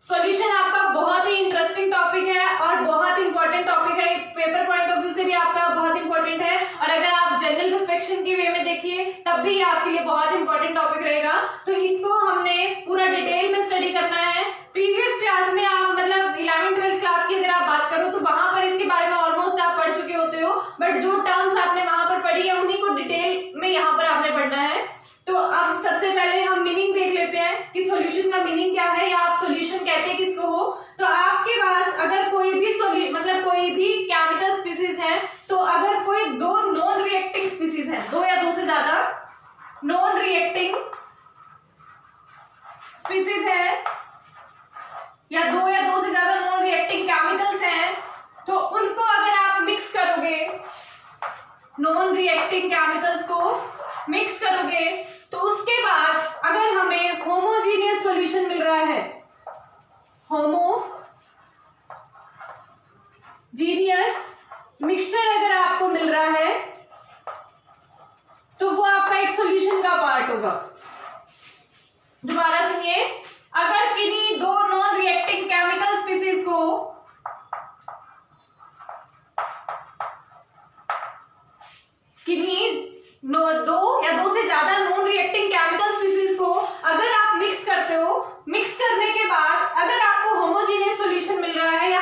Solution आपका बहुत ही interesting topic है और बहुत इंपॉर्टेंट टॉपिक है, पेपर पॉइंट ऑफ व्यू से भी आपका बहुत इंपॉर्टेंट है, और अगर आप जनरल पर्सपेक्शन की वे में देखिए तब भी आपके लिए बहुत इंपॉर्टेंट टॉपिक रहेगा। तो इसको हमने पूरा डिटेल में स्टडी करना है। प्रीवियस क्लास में आप मतलब 11th-12th क्लास की अगर आप बात करो तो वहां पर इसके बारे में ऑलमोस्ट आप पढ़ चुके होते हो, बट जो टर्म्स आपने वहां पर पढ़ी है उन्हीं को डिटेल में यहाँ पर आपने पढ़ना है। तो अब सबसे पहले हम मीनिंग देख लेते हैं कि सॉल्यूशन का मीनिंग क्या है या आप सॉल्यूशन कहते किसको हो। तो आपके पास अगर कोई भी मतलब कोई भी केमिकल स्पीसीज है, तो अगर कोई दो नॉन रिएक्टिंग स्पीसीज है, दो या दो से ज्यादा नॉन रिएक्टिंग स्पीसीज है या दो से ज्यादा नॉन रिएक्टिंग केमिकल्स हैं, तो उनको अगर आप मिक्स करोगे, नॉन रिएक्टिंग केमिकल्स को मिक्स करोगे, तो उसके बाद अगर हमें होमोजीनियस सॉल्यूशन मिल रहा है, होमोजीनियस मिक्सचर अगर आपको मिल रहा है, तो वो आपका एक सॉल्यूशन का पार्ट होगा। दोबारा सुनिए, अगर किन्हीं दो नॉन रिएक्टिंग केमिकल स्पीसीज को दो या दो से ज्यादा नॉन रिएक्टिंग केमिकल स्पीसीज को अगर आप मिक्स करते हो, मिक्स करने के बाद अगर आपको होमोजीनियस सॉल्यूशन मिल रहा है या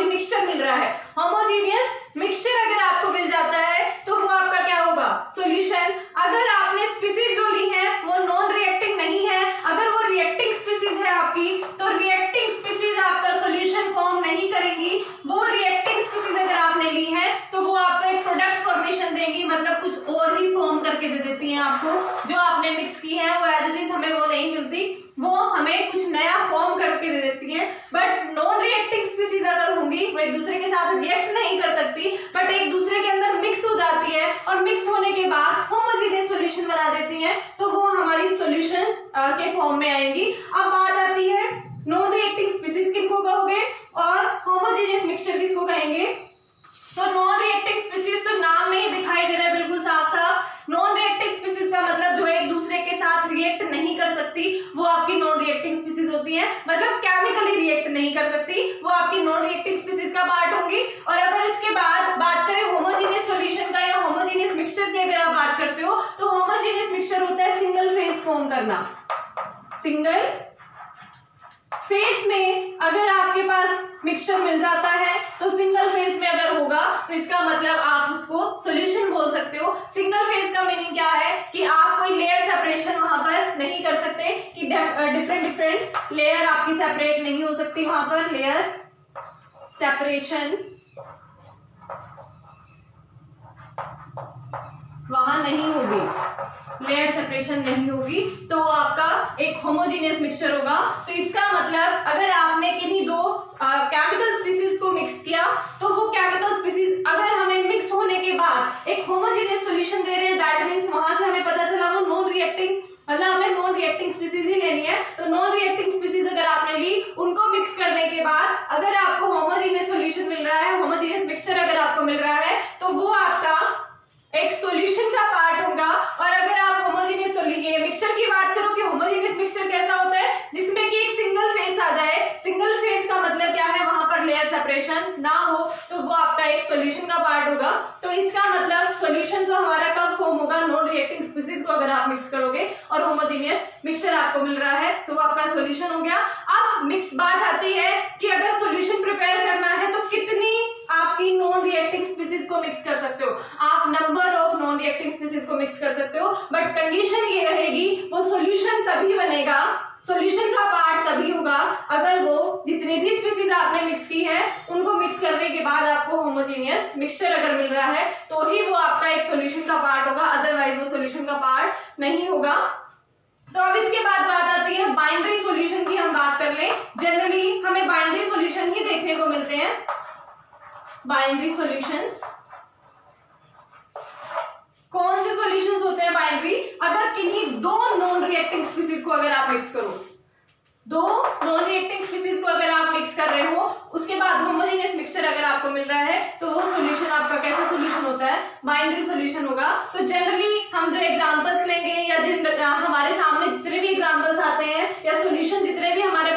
मिक्सचर मिल रहा है, होमोजीनियस मिक्सचर अगर आपको मिल जाता है तो वो आपका क्या होगा, सॉल्यूशन। अगर आपने स्पीसीज जो ली है वो नॉन रिएक्टिंग नहीं है, अगर वो रिएक्टिंग स्पीसीज है आपकी, तो रिएक्टिंग स्पीसीज आपका सॉल्यूशन फॉर्म नहीं करेंगी। वो रिएक्टिंग स्पीसीज अगर आपने ली है तो वो आपको एक प्रोडक्ट फॉर्मेशन देंगी, मतलब कुछ और ही फॉर्म करके दे देती हैं आपको। जो आपने मिक्स की है वो एज इट इज हमें वो नहीं मिलती, वो हमें कुछ नया फॉर्म करके दे देती हैं। बट नॉन रिएक्टिंग स्पीसीज अगर होंगी वो एक दूसरे के साथ रिएक्ट नहीं कर सकती, बट एक दूसरे के अंदर मिक्स हो जाती है और मिक्स होने के बाद होमोजेनियस सॉल्यूशन बना देती हैं, तो वो हमारी सॉल्यूशन के फॉर्म में आएंगी। अब बात आती है नॉन रिएक्टिंग स्पीसीज किनको कहोगे और होमोजेनियस मिक्सचर किसको कहेंगे। तो नॉन रिएक्टिंग स्पीसीज तो नाम में ही दिखाई दे रहा है बिल्कुल साफ साफ। नॉन रिएक्टिंग स्पीसीज का मतलब जो एक दूसरे के साथ रिएक्ट नहीं कर सकती वो आपकी नॉन रिएक्टिंग स्पीसीज होती है, मतलब केमिकली रिएक्ट नहीं कर सकती, वो आपकी नॉन रिएक्टिंग स्पीसीज का पार्ट होंगी। और अगर इसके बाद बात करें होमोजेनियस सॉल्यूशन का या होमोजेनियस मिक्सचर की अगर आप बात करते हो, तो होमोजेनियस मिक्सचर होता है सिंगल फेज फॉर्म करना। सिंगल फेज में अगर आपके पास मिक्सचर मिल जाता है, तो सिंगल फेज में अगर होगा तो इसका मतलब आप उसको सॉल्यूशन बोल सकते हो। सिंगल फेज का मीनिंग क्या है कि आप कोई लेयर सेपरेशन वहां पर नहीं कर सकते, कि डिफरेंट लेयर आपकी सेपरेट नहीं हो सकती, वहां पर लेयर सेपरेशन वहां नहीं होगी, लेयर सेपरेशन नहीं होगी, तो आपका एक होमोजेनियस मिक्सचर होगा। तो इसका मतलब अगर आपने किन्हीं दो केमिकल स्पीसीज को मिक्स किया, तो वो केमिकल स्पीसीज अगर हमें मिक्स होने के बाद एक होमोजेनियस सॉल्यूशन दे रहे हैं, दैट मींस वहां से हमें पता चला वो नॉन रिएक्टिंग, मतलब हमें नॉन रिएक्टिंग स्पीसीज ही लेनी है। तो नॉन रिएक्टिंग स्पीसीज अगर आपने ली, उनको मिक्स करने के बाद अगर आपको होमोजेनियस सॉल्यूशन मिल रहा है, होमोजेनियस मिक्सचर अगर आपको मिल रहा है, तो वो आपका एक सॉल्यूशन का पार्ट होगा। और अगर आप होमोजेनियस मिक्सचर की बात करो कि होमोजेनियस मिक्सचर कैसा होता है, जिसमें कि एक सिंगल फेज आ जाए, सिंगल फेज का मतलब क्या है, वहां पर लेयर सेपरेशन ना हो, तो वो आपका एक सॉल्यूशन का पार्ट होगा। तो इसका मतलब सॉल्यूशन तो हमारा कब फॉर्म होगा, नॉन रिएक्टिंग स्पीसीज को अगर आप मिक्स करोगे और होमोजेनियस मिक्सचर आपको मिल रहा है, तो वो आपका सॉल्यूशन हो गया। अब मिक्स बात आती है कि अगर सॉल्यूशन प्रिपेयर करना है तो कितनी आपकी नॉन रिएक्टिंग स्पीसीज को मिक्स कर सकते हो, आप number of non reacting species को मिक्स कर सकते हो, बट कंडीशन ये रहेगी वो सॉल्यूशन तभी बनेगा, सॉल्यूशन का पार्ट तभी होगा अगर वो जितनी भी स्पीसीज आपने मिक्स की है उनको मिक्स करने के बाद आपको होमोजेनियस मिक्सचर अगर मिल रहा है, तो ही वो आपका एक सॉल्यूशन का पार्ट होगा, अदरवाइज वो सॉल्यूशन का पार्ट नहीं होगा। तो अब इसके बाद बात आती है बाइनरी सॉल्यूशन की। हम बात कर लें, जनरली हमें बाइनरी सॉल्यूशन ही देखने को मिलते हैं। बाइनरी सॉल्यूशंस कौन से सॉल्यूशंस होते हैं बाइनरी, अगर किन्हीं दो नॉन रिएक्टिंग स्पीसीज को अगर आप मिक्स करो, दो नॉन रिएक्टिंग स्पीसीज को अगर आप मिक्स कर रहे हो, उसके बाद होमोजेनियस मिक्सचर अगर आपको मिल रहा है, तो वो सॉल्यूशन आपका कैसा सॉल्यूशन होता है, बाइनरी सॉल्यूशन होगा। तो जनरली हम जो एग्जांपल्स लेंगे या जिन हमारे सामने जितने भी एग्जांपल्स आते हैं या सॉल्यूशन जितने भी हमारे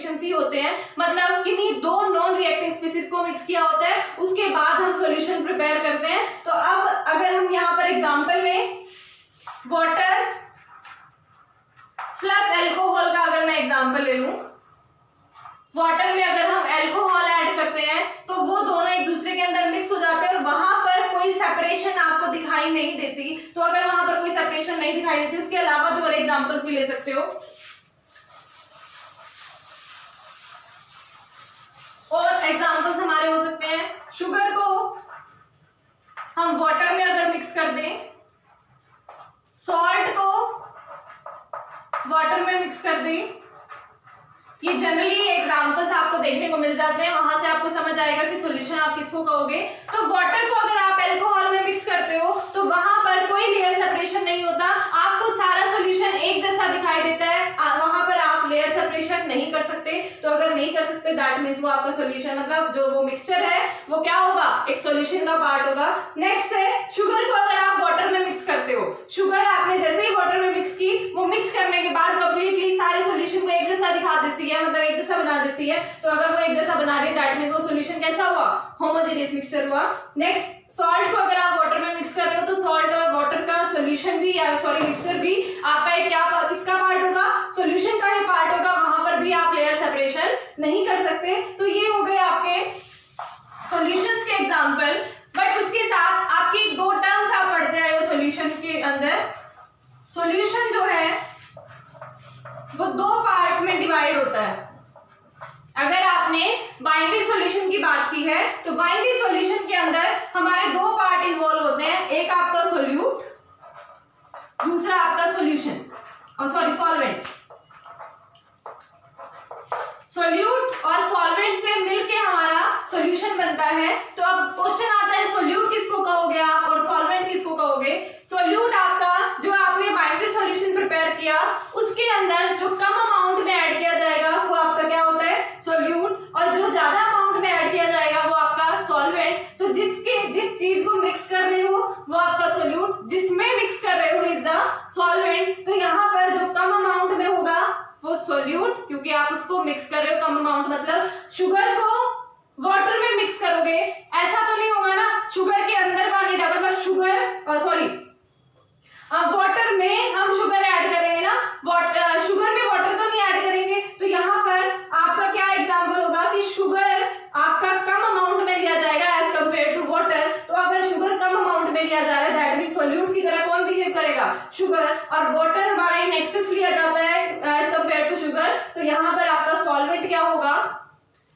सोल्यूशंस ही होते हैं, मतलब किन्हीं दो नॉन रिएक्टिंग स्पीसीज को मिक्स किया होता है, उसके बाद हम सॉल्यूशन प्रिपेयर करते हैं। तो अब अगर हम यहाँ पर एग्जांपल लें, वाटर प्लस अल्कोहल का अगर मैं एग्जांपल ले लूं, वाटर में अगर हम अल्कोहल ऐड करते हैं तो वो दोनों एक दूसरे के अंदर मिक्स हो जाते हैं और वहां पर कोई सेपरेशन आपको दिखाई नहीं देती। तो अगर वहां पर कोई सेपरेशन नहीं दिखाई देती, उसके अलावा भी और एग्जांपल्स भी ले सकते हो। और एग्जांपल्स हमारे हो सकते हैं, शुगर को हम वाटर में अगर मिक्स कर दें, सॉल्ट को वाटर में मिक्स कर दें, ये जनरली एग्जांपल्स आपको देखने को मिल जाते हैं, वहां से आपको समझ आएगा कि सॉल्यूशन आप किसको कहोगे। तो वाटर को अगर आप अल्कोहल में मिक्स करते हो तो वहां पर कोई लेयर सेपरेशन नहीं होता, आपको सारा सॉल्यूशन एक जैसा दिखाई देता है, वहां पर आप लेयर सेपरेशन नहीं कर सकते। तो अगर नहीं कर सकते दैट मींस वो आपका सॉल्यूशन, मतलब जो वो मिक्सचर है वो क्या होगा, एक सॉल्यूशन का पार्ट होगा। नेक्स्ट है, शुगर को अगर आप वाटर में मिक्स करते हो, शुगर आपने जैसे ही वाटर में मिक्स की, वो मिक्स करने के बाद कंप्लीटली सारे सॉल्यूशन को एक जैसा दिखा देती है, मतलब एक जैसा बना देती है। तो अगर वो एक जैसा बना रही है दैट मींस वो सॉल्यूशन कैसा हुआ, होमोजेनियस मिक्सचर हुआ। नेक्स्ट, सॉल्ट को अगर आप वाटर में मिक्स कर रहे हो तो सॉल्ट और वाटर का सॉल्यूशन भी, सॉरी मिक्सचर भी आपका एक क्या किसका पार्ट होगा, सॉल्यूशन का ही पार्ट होगा, वहां पर भी आप लेयर सेपरेशन नहीं कर सकते। तो ये हो गए आपके सॉल्यूशंस के एग्जांपल। बट उसके साथ आपकी दो टर्म्स आप पढ़ते आए हो सॉल्यूशन के अंदर। सॉल्यूशन जो है वो दो पार्ट में डिवाइड होता है। अगर आपने बाइनरी सॉल्यूशन की बात की है तो बाइनरी सॉल्यूशन के अंदर हमारे दो पार्ट इन्वॉल्व होते हैं, एक आपका सोल्यूट, दूसरा आपका सॉल्यूशन, और सॉरी सॉल्वेंट। सोल्यूट और सॉल्वेंट से मिलके हमारा सॉल्यूशन बनता है। तो अब क्वेश्चन आता है, सोल्यूट किसको कहोगे आप और सॉल्वेंट किसको कहोगे। सोल्यूट आपका जो आपने बाइनरी सॉल्यूशन प्रिपेयर किया उसके अंदर जो कम अमाउंट में ऐड किया जाएगा वो आपका क्या होता है, सोल्यूट, और जो ज्यादा अमाउंट में ऐड किया जाएगा वो आपका सॉल्वेंट। तो जिस चीज को मिक्स कर रहे हो वो आपका सोल्यूट, जिसमें मिक्स कर रहे हो इज द सॉल्वेंट। तो यहाँ पर जो कम अमाउंट में होगा वो सोल्यूट, क्योंकि आप उसको मिक्स कर रहे हो कम अमाउंट, मतलब शुगर को वाटर में मिक्स करोगे ऐसा तो नहीं होगा ना, शुगर के अंदर पानी डालो, मतलब शुगर सॉरी वाटर में हम शुगर ऐड करेंगे ना, शुगर में वाटर तो नहीं ऐड करेंगे। तो यहाँ पर आपका क्या एग्जांपल होगा कि शुगर आपका कम अमाउंट में लिया जाएगा एज कंपेयर टू वाटर। तो अगर शुगर कम अमाउंट में लिया जा रहा है दैट मीन सोल्यूट की तरह कौन बिहेव करेगा, शुगर, और वाटर हमारा इन एक्सेस लिया जाता है एज कंपेयर टू शुगर। तो यहाँ पर आपका सॉल्वेंट क्या होगा,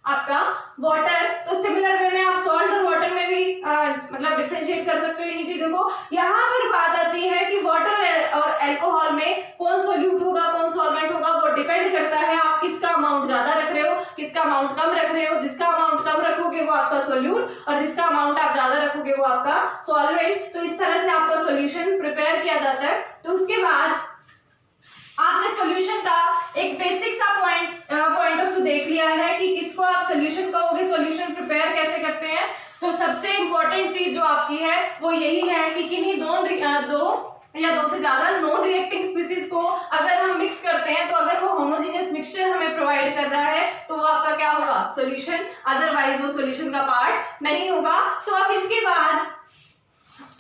आपका वाटर। तो सिमिलर वे में आप सॉल्ट और वाटर में भी मतलब डिफरेंशिएट कर सकते हो इन चीजों को। यहाँ पर बात आती है कि वाटर और अल्कोहल में कौन सोल्यूट होगा कौन सॉल्वेंट होगा, वो डिपेंड करता है आप किसका अमाउंट ज्यादा रख रहे हो, किसका अमाउंट कम रख रहे हो। जिसका अमाउंट कम रखोगे वो आपका सोल्यूट और जिसका अमाउंट आप ज्यादा रखोगे वो आपका सॉल्वेंट। तो इस तरह से आपका सोल्यूशन प्रिपेयर किया जाता है। तो उसके बाद आपने सॉल्यूशन का एक बेसिक सा पॉइंट ऑफ व्यू देख लिया है कि किसको आप सॉल्यूशन कहोगे, सॉल्यूशन प्रिपेयर कैसे करते हैं। तो सबसे इंपॉर्टेंट चीज जो आपकी है वो यही है कि किन्हीं दो या दो से ज्यादा नॉन रिएक्टिंग स्पीसीज को अगर हम मिक्स करते हैं तो अगर वो होमोजेनियस मिक्सचर हमें प्रोवाइड कर रहा है तो वो आपका क्या होगा, सॉल्यूशन, अदरवाइज वो सॉल्यूशन का पार्ट नहीं होगा। तो अब इसके बाद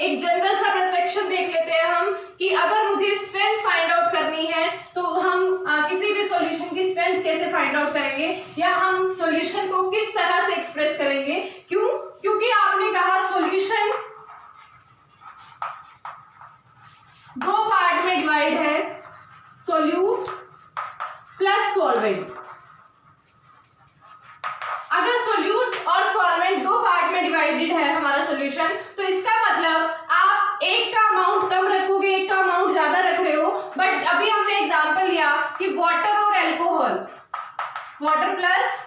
एक जनरल सा परसेप्शन देख लेते हैं हम कि अगर मुझे स्ट्रेंथ फाइंड आउट करनी है तो हम किसी भी सॉल्यूशन की स्ट्रेंथ कैसे फाइंड आउट करेंगे या हम सॉल्यूशन को किस तरह से एक्सप्रेस करेंगे। क्योंकि आपने कहा सॉल्यूशन दो पार्ट में डिवाइड है, सोल्यूट प्लस सॉल्वेंट। अगर सोल्यूट और सॉल्वेंट दो पार्ट में डिवाइडेड है हमारा सॉल्यूशन, तो इसका मतलब आप एक का अमाउंट कम रखोगे, एक का अमाउंट ज्यादा रख रहे हो। बट अभी हमने एग्जांपल लिया कि वाटर और अल्कोहल, वाटर प्लस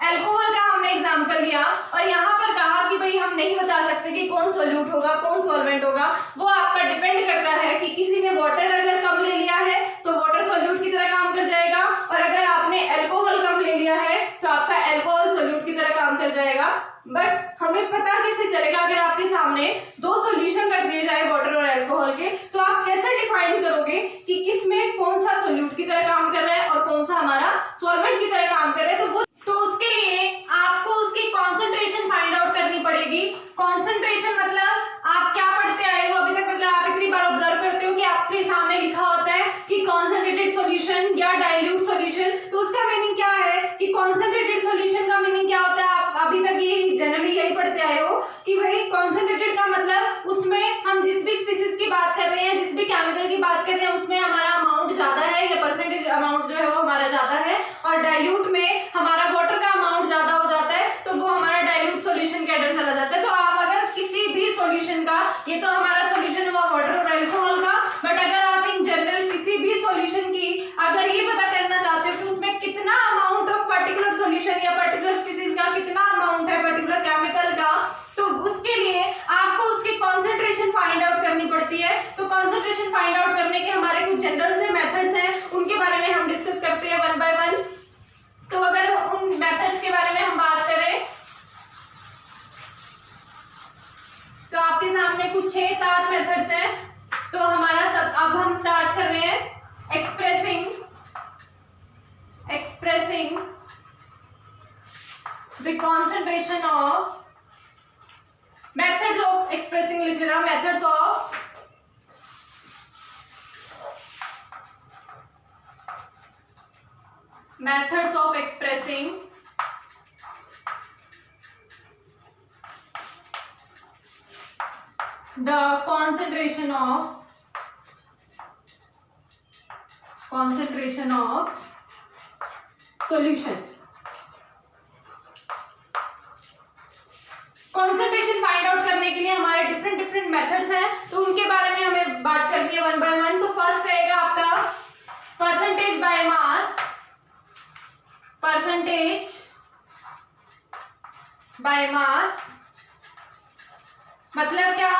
अल्कोहल का हमने एग्जांपल लिया और यहाँ पर कहा कि भाई हम नहीं बता सकते कि कौन सोल्यूट होगा कौन सॉल्वेंट होगा। वो आपका डिपेंड करता है कि किसी ने वाटर अगर कम ले लिया है तो वाटर सोल्यूट की तरह काम कर जाएगा, और अगर आपने अल्कोहल कम ले लिया है तो आपका अल्कोहल सोल्यूट की तरह काम कर जाएगा। बट हमें पता कैसे चलेगा, अगर आपके सामने दो सॉल्यूशन रख दिए जाए वाटर और अल्कोहल के, तो आप कैसे डिफाइन करोगे करोगे कि किसमें कौन सा सोल्यूट की तरह काम कर रहा है और कौन सा हमारा सॉल्वेंट की तरह काम कर रहा है, तो उसके लिए आपको उसकी कॉन्सेंट्रेशन फाइंड आउट करनी पड़ेगी। कॉन्सेंट्रेशन मतलब आप क्या पढ़ते आए हो अभी तक, मतलब आप इतनी बार ऑब्जर्व करते हो कि आपके सामने लिखा होता है कि कॉन्सेंट्रेटेड सॉल्यूशन या डाइल्यूट सॉल्यूशन, तो उसका मीनिंग क्या है कि कॉन्सेंट्रेटेड सॉल्यूशन का मीनिंग क्या होता है। आप अभी तक ये जनरली यही पढ़ते आए हो कि भाई कॉन्सेंट्रेटेड का मतलब उसमें हम जिस भी स्पीसीज की बात कर रहे हैं, जिस भी केमिकल की बात कर रहे हैं, उसमें हमारा अमाउंट ज्यादा है या परसेंटेज अमाउंट जो है वो हमारा ज्यादा है, और डाइल्यूट में हमारा वाटर का अमाउंट ज्यादा हो जाता है, तो वो हमारा डाइल्यूट सॉल्यूशन के अंडर चला जाता है। तो आप अगर किसी भी सॉल्यूशन का, ये तो हमारा सॉल्यूशन हुआ वाटर और अल्कोहल का, बट अगर आप इन जनरल किसी भी सॉल्यूशन की अगर ये पता करना चाहते हो कि उसमें कितना अमाउंट ऑफ पर्टिकुलर सॉल्यूशन या पर्टिकुलर स्पीसीज का कितना अमाउंट है पर्टिकुलर केमिकल का, तो उसके लिए आपको उसकी कॉन्सेंट्रेशन फाइंड आउट करनी पड़ती है। तो कॉन्सेंट्रेशन फाइंड आउट करने के हमारे कुछ जनरल से मेथड्स हैं, उनके बारे में हम डिस्कस करते हैं वन बाय वन। तो अगर उन मेथड्स के बारे में हम बात करें तो आपके सामने कुछ 6-7 मेथड्स हैं। तो हमारा सब अब हम स्टार्ट कर रहे हैं expressing the concentration of methods of expressing, लिख लेना methods of expressing the concentration of solution। Concentration find out करने के लिए हमारे डिफरेंट मेथड्स हैं, तो उनके बारे में हमें बात करनी है वन बाय वन। तो फर्स्ट रहेगा आपका परसेंटेज बाय मास, मतलब क्या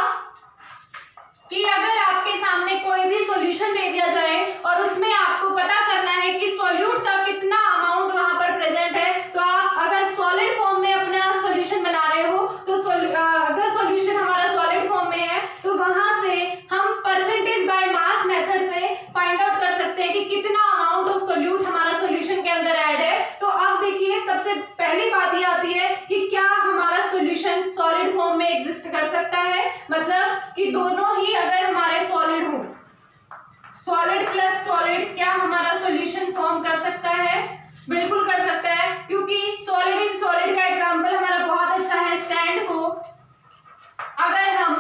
कि अगर आपके सामने कोई भी सॉल्यूशन दे दिया जाए और उसमें आपको पता करना है कि सॉल्यूट का कितना अमाउंट वहां पर प्रेजेंट है, तो आप अगर सॉलिड फॉर्म में अपना सॉल्यूशन बना रहे हो, तो अगर सॉल्यूशन हमारा सॉलिड फॉर्म में है तो वहां से हम परसेंटेज बाय मास मेथड से फाइंड आउट कर सकते हैं कि कितना अमाउंट ऑफ सॉल्यूट हमारा सॉल्यूशन के अंदर ऐड है। तो अब देखिए सबसे पहली बात ये आती है कि क्या हमारा सॉल्यूशन सॉलिड फॉर्म में एग्जिस्ट कर सकता है, मतलब कि दोनों ही अगर हमारे सॉलिड हो, सॉलिड प्लस सॉलिड, क्या हमारा सॉल्यूशन फॉर्म कर सकता है? बिल्कुल कर सकता है, क्योंकि सॉलिड इन सॉलिड का एग्जांपल हमारा बहुत अच्छा है। सैंड को अगर हम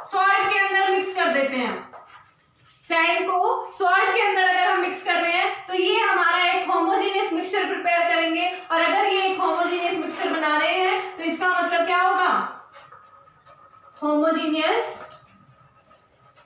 सॉल्ट के अंदर मिक्स कर देते हैं, सैंड को सॉल्ट के अंदर अगर हम मिक्स कर रहे हैं तो ये हमारा एक होमोजेनियस मिक्सचर प्रिपेयर करेंगे, और अगर ये एक होमोजेनियस मिक्सचर बना रहे हैं तो इसका मतलब क्या होगा, होमोजेनियस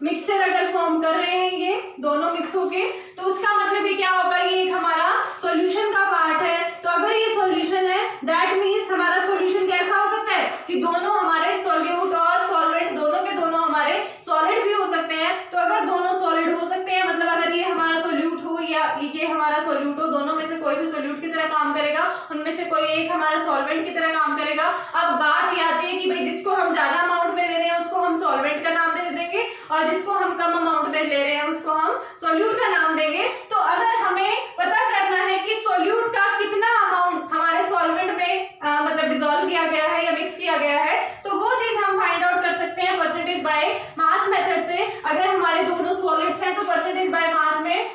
मिक्सचर अगर फॉर्म कर रहे हैं ये दोनों मिक्स होके, तो उसका मतलब ये क्या होगा, ये एक हमारा सॉल्यूशन का पार्ट है। तो अगर ये सॉल्यूशन है, दैट मींस हमारा सॉल्यूशन कैसा हो सकता है कि दोनों हमारे सॉल्यूट और सॉल्वेंट दोनों के दोनों हमारे सॉलिड भी हो सकते हैं। तो अगर दोनों सॉलिड हो सकते हैं, मतलब अगर ये हमारा सॉल्यूट हो या ये हमारा सॉल्यूट हो, दोनों में से कोई भी सॉल्यूट की तरह काम करेगा, उनमें से कोई एक हमारा सॉल्वेंट की तरह काम करेगा। अब बात ये आती है कि भाई जिसको हम ज्यादा अमाउंट में ले रहे हैं उसको हम सॉल्वेंट का नाम दे देंगे, और जिसको हम कम अमाउंट में ले रहे हैं उसको हम सॉल्यूट का नाम देंगे। तो अगर हमें पता करना है कि सॉल्यूट का कितना अमाउंट हमारे सॉल्वेंट में मतलब डिसॉल्व किया गया है या मिक्स किया गया है, तो वो चीज हम फाइंड आउट कर सकते हैं परसेंटेज बाय मास मेथड से। अगर हमारे दोनों सॉलिड्स हैं तो परसेंटेज बाय मास में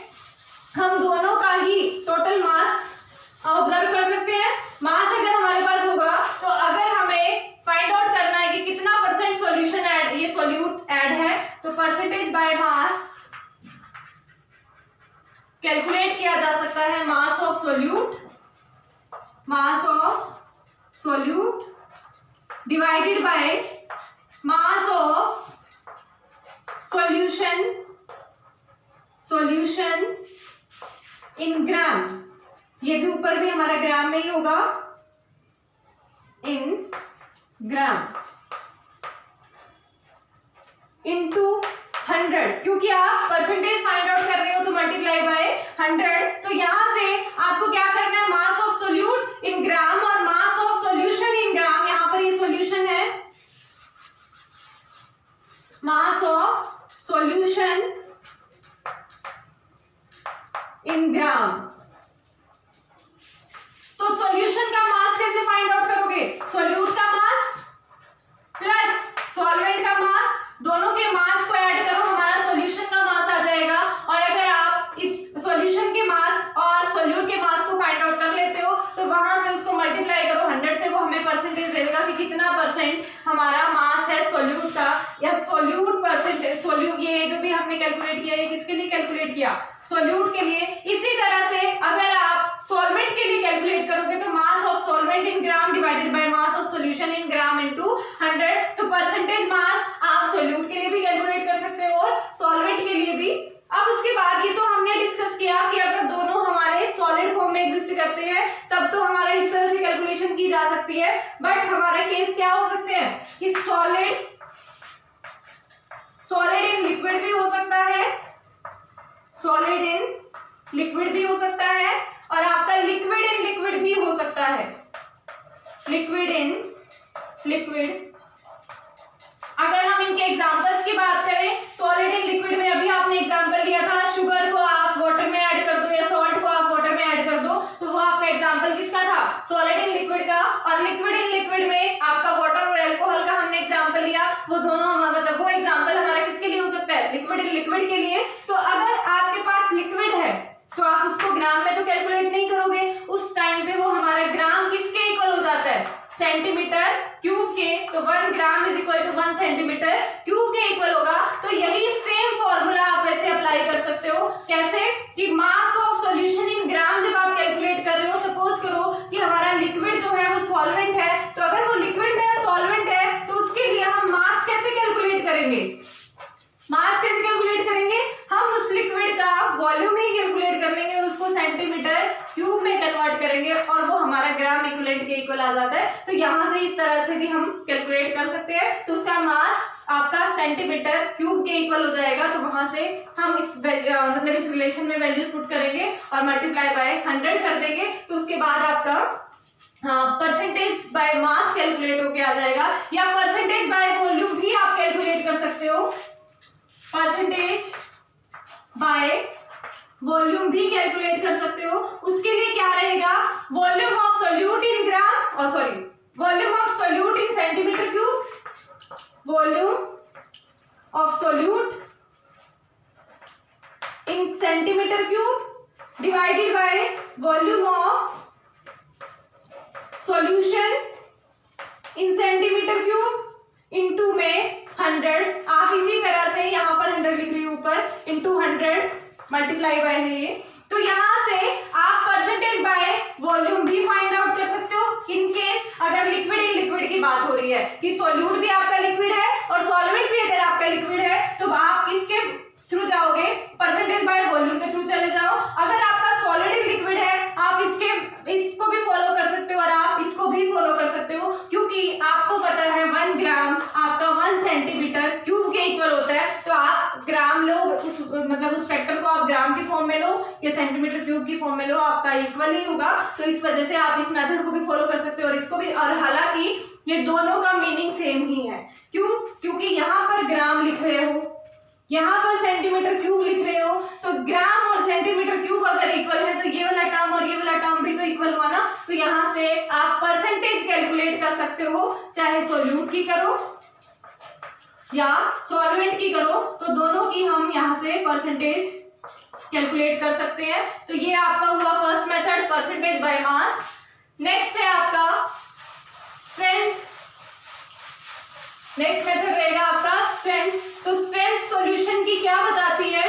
हम दोनों का ही टोटल मास ऑब्जर्व कर सकते हैं। मास अगर हमारे पास होगा तो अगर हमें फाइंड आउट करना है कि कितना परसेंट सॉल्यूशन ऐड, ये सॉल्यूट ऐड है, तो परसेंटेज बाय मास कैलकुलेट किया जा सकता है। Mass of solute divided by mass of solution in gram, ये भी ऊपर भी हमारा ग्राम में ही होगा, इन ग्राम इनटू 100, क्योंकि आप परसेंटेज फाइंड आउट कर रहे हो तो मल्टीप्लाई बाय 100। तो यहां से आपको क्या करना है, मास ऑफ सॉल्यूट इन ग्राम और मास ऑफ सॉल्यूशन इन ग्राम, यहां पर ये सॉल्यूशन है, मास ऑफ सॉल्यूशन इन ग्राम। तो सॉल्यूशन का मास कैसे फाइंड आउट करोगे? सॉल्यूट का मास प्लस सॉल्वेंट का मास, दोनों के मास को ऐड करो, हमारा सॉल्यूशन का मास आ जाएगा। और अगर आप इस सॉल्यूशन के मास और सॉल्यूट के मास को फाइंड आउट कर लेते हो तो वहां से उसको मल्टीप्लाई करो 100 से, वो हमें परसेंटेज दे देगा कि कितना परसेंट हमारा मास है सॉल्यूट का, या सॉल्यूट परसेंटेज। सॉल्यूट ये जो भी हमने कैलकुलेट किया, ये किसके लिए कैलकुलेट किया? सॉल्यूट के लिए। इसी तरह से अगर आप सॉल्वेंट के लिए कैलकुलेट करोगे तो mass of solvent in gram divided by mass of solution in gram into 100, तो परसेंटेज मास आप सॉल्यूट के लिए भी कैलकुलेट कर सकते हो और सॉल्वेंट के लिए भी। अब उसके बाद ये तो हमने डिस्कस किया कि अगर दोनों हमारे सॉलिड फॉर्म में एग्जिस्ट करते हैं तब तो हमारा इस तरह से कैलकुलेशन की जा सकती है, बट हमारा केस क्या हो सकते हैं कि सॉलिड इन लिक्विड भी हो सकता है, सॉलिड इन लिक्विड भी हो सकता है, और आपका लिक्विड इन लिक्विड भी हो सकता है, लिक्विड इन लिक्विड। अगर हम इनके एग्जांपल्स की बात करें, सॉलिड इन लिक्विड में अभी आपने एग्जांपल लिया था, शुगर को आप वाटर में ऐड कर दो या सॉल्ट को आप वाटर में ऐड कर दो, तो वो आपका एग्जांपल किसका था? सॉलिड इन लिक्विड का। और लिक्विड इन लिक्विड में आपका वाटर और अल्कोहल का हमने एग्जांपल लिया, वो दोनों मतलब वो एग्जांपल हमारा किसके लिए हो सकता है? लिक्विड इन लिक्विड के लिए। तो अगर आपके पास लिक्विड है तो आप उसको ग्राम में तो कैलकुलेट नहीं करोगे, उस टाइम पे वो हमारा ग्राम किसके इक्वल हो जाता है? सेंटीमीटर क्यूब के। तो 1 gram is equal to 1 centimetre cube के इक्वल होगा। तो यही सेम फॉर्मूला आप वैसे अप्लाई कर सकते हो। कैसे? कि मास ऑफ सॉल्यूशन इन ग्राम जब आप कैलकुलेट कर रहे हो, सपोज करो कि हमारा लिक्विड जो है वो सॉल्वेंट है, तो अगर वो लिक्विड में सॉल्वेंट है तो उसके लिए हम मास कैसे कैलकुलेट करेंगे? मास कैसे कैलकुलेट करेंगे? हम उस लिक्विड का वॉल्यूम ही कैलकुलेट कर लेंगे और उसको सेंटीमीटर क्यूब में कन्वर्ट करेंगे और वो हमारा ग्राम इक्विवेलेंट के इक्वल आ जाता है। तो यहाँ से इस तरह से भी हम कैलकुलेट कर सकते हैं। तो उसका मास आपका सेंटीमीटर क्यूब के इक्वल हो जाएगा। तो वहां से हम इस मतलब इस रिलेशन में वैल्यूज पुट करेंगे और मल्टीप्लाई बाय 100 कर देंगे। तो उसके बाद आपका परसेंटेज बाय मास कैलकुलेट होके आ जाएगा, या परसेंटेज बाय वॉल्यूम भी आप कैलकुलेट कर सकते हो। परसेंटेज बाय वॉल्यूम भी कैलकुलेट कर सकते हो। उसके लिए क्या रहेगा? वॉल्यूम ऑफ सॉल्यूट इन ग्राम, और sorry volume of solute in centimetre cube, volume of solute in centimetre cube divided by volume of solution in centimetre cube into में 100। आप इसी तरह से यहाँ पर 100 लिख रही हूँ ऊपर, इनटू 100 मल्टीप्लाई बाय है ये। तो यहाँ से आप परसेंटेज बाय वॉल्यूम भी फाइंड आउट कर सकते हो इन केस अगर लिक्विड इन लिक्विड की बात हो रही है, कि सॉल्यूट भी आपका लिक्विड है और सॉल्वेंट भी अगर आपका लिक्विड है, तो आप इसके थ्रू जाओगे, परसेंटेज बाय वॉल्यूम के थ्रू चले जाओ। अगर आपका सॉलिड इन लिक्विड है, आप इसको भी फॉलो कर सकते हो और आप इसको भी फॉलो कर सकते हो, क्योंकि आपको पता है 1 ग्राम आपका 1 सेंटीमीटर क्यूब के इक्वल होता है। तो आप ग्राम लो, मतलब उस फैक्टर को आप ग्राम की फॉर्म में लो या सेंटीमीटर क्यूब की फॉर्म में लो, आपका इक्वल ही होगा। तो इस वजह से आप इस मेथड को भी फॉलो कर सकते हो और इसको भी। और हालांकि ये दोनों का मीनिंग सेम ही है। क्यों? क्योंकि यहाँ पर ग्राम लिख रहे हो, यहाँ पर सेंटीमीटर क्यूब लिख रहे हो, तो ग्राम और सेंटीमीटर क्यूब अगर इक्वल है तो ये वाला टर्म और ये वाला टर्म भी तो इक्वल हुआ ना। तो यहाँ से आप परसेंटेज कैलकुलेट कर सकते हो, चाहे सॉल्यूट की करो या सॉल्वेंट की करो, तो दोनों की हम यहाँ से परसेंटेज कैलकुलेट कर सकते हैं। तो ये आपका हुआ first method, percentage by mass. Next है आपका स्ट्रेंथ। नेक्स्ट मेथड रहेगा आपका स्ट्रेंथ। तो स्ट्रेंथ सॉल्यूशन की क्या बताती है?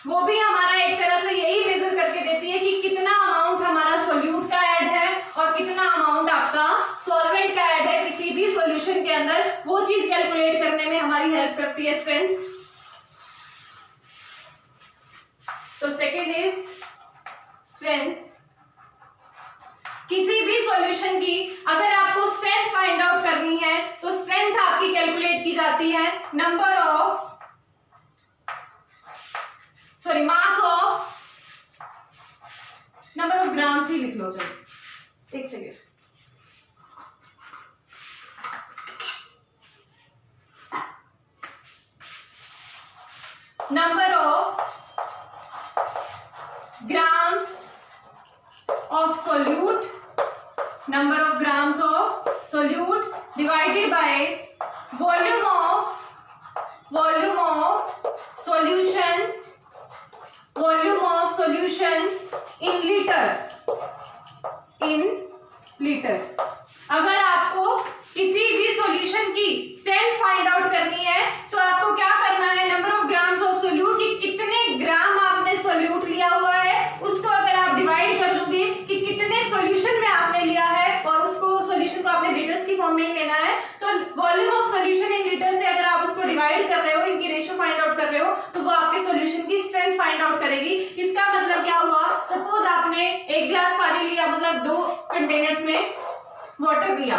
वो भी हमारा एक तरह से यही मेजर करके देती है कि कितना अमाउंट हमारा सॉल्यूट का ऐड है और कितना अमाउंट आपका सॉल्वेंट का ऐड है किसी भी सॉल्यूशन के अंदर। वो चीज कैलकुलेट करने में हमारी हेल्प करती है स्ट्रेंथ। तो सेकेंड इज स्ट्रेंथ। किसी भी सॉल्यूशन की अगर आपको स्ट्रेंथ फाइंड आउट करनी है तो स्ट्रेंथ आपकी कैलकुलेट की जाती है number of mass of number of grams ही लिख लो। चलो एक second, number of gram solute, number of grams of solute divided by volume of solution in liters. अगर आपको किसी भी सॉल्यूशन की स्ट्रेंथ फाइंड आउट करनी है तो आपको क्या करना है, number of grams of solute कि कितने ग्राम आपने सोल्यूट लिया हुआ है उसको अगर आप डिवाइड कर दोगे कि कितने सॉल्यूशन में आपने लिया है और उसको सॉल्यूशन को आपने लीटर्स की फॉर्म में ही लेना है, तो volume of solution in litre से अगर आप उसको डिवाइड कर रहे हो, इनकी रेशियो फाइंड आउट कर रहे हो, तो वो आपके सॉल्यूशन की स्ट्रेंथ फाइंड आउट करेगी। इसका मतलब क्या हुआ, सपोज आपने 1 ग्लास पानी लिया, मतलब 2 कंटेनर्स में वाटर लिया।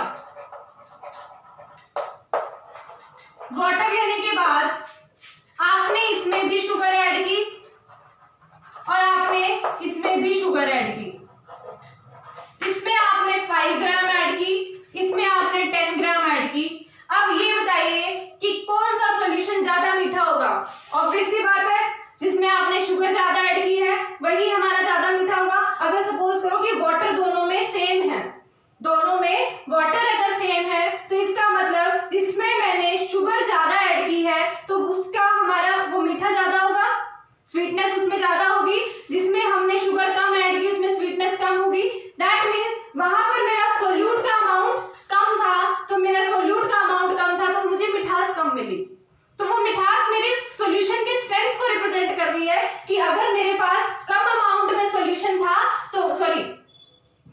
वाटर लेने के बाद आपने इसमें भी शुगर ऐड की और आपने इसमें भी शुगर ऐड की। इसमें आपने 5 ग्राम ऐड की, इसमें आपने 10 ग्राम ऐड की। अब ये बताइए कि कौन सा सॉल्यूशन ज्यादा मीठा होगा। ऑब्वियस सी बात है, जिसमें आपने शुगर ज्यादा ऐड की है वही हमारा ज्यादा मीठा होगा। अगर सपोज करो कि वाटर दोनों में सेम है, दोनों में वाटर अगर सेम है तो इसका मतलब जिसमें मैंने शुगर ज्यादा ऐड की है तो उसका हमारा वो मीठा ज्यादा होगा, स्वीटनेस उसमें ज्यादा होगी। जिसमें हमने शुगर कम ऐड की उसमें स्वीटनेस कम होगी। दैट मीन्स वहां पर मेरा सोल्यूट का अमाउंट कम था, तो मेरा सोल्यूट का अमाउंट कम था तो मुझे मिठास कम मिली। तो वो मिठास मेरे सॉल्यूशन की स्ट्रेंथ को रिप्रेजेंट कर रही है कि अगर मेरे पास कम अमाउंट में सॉल्यूशन था तो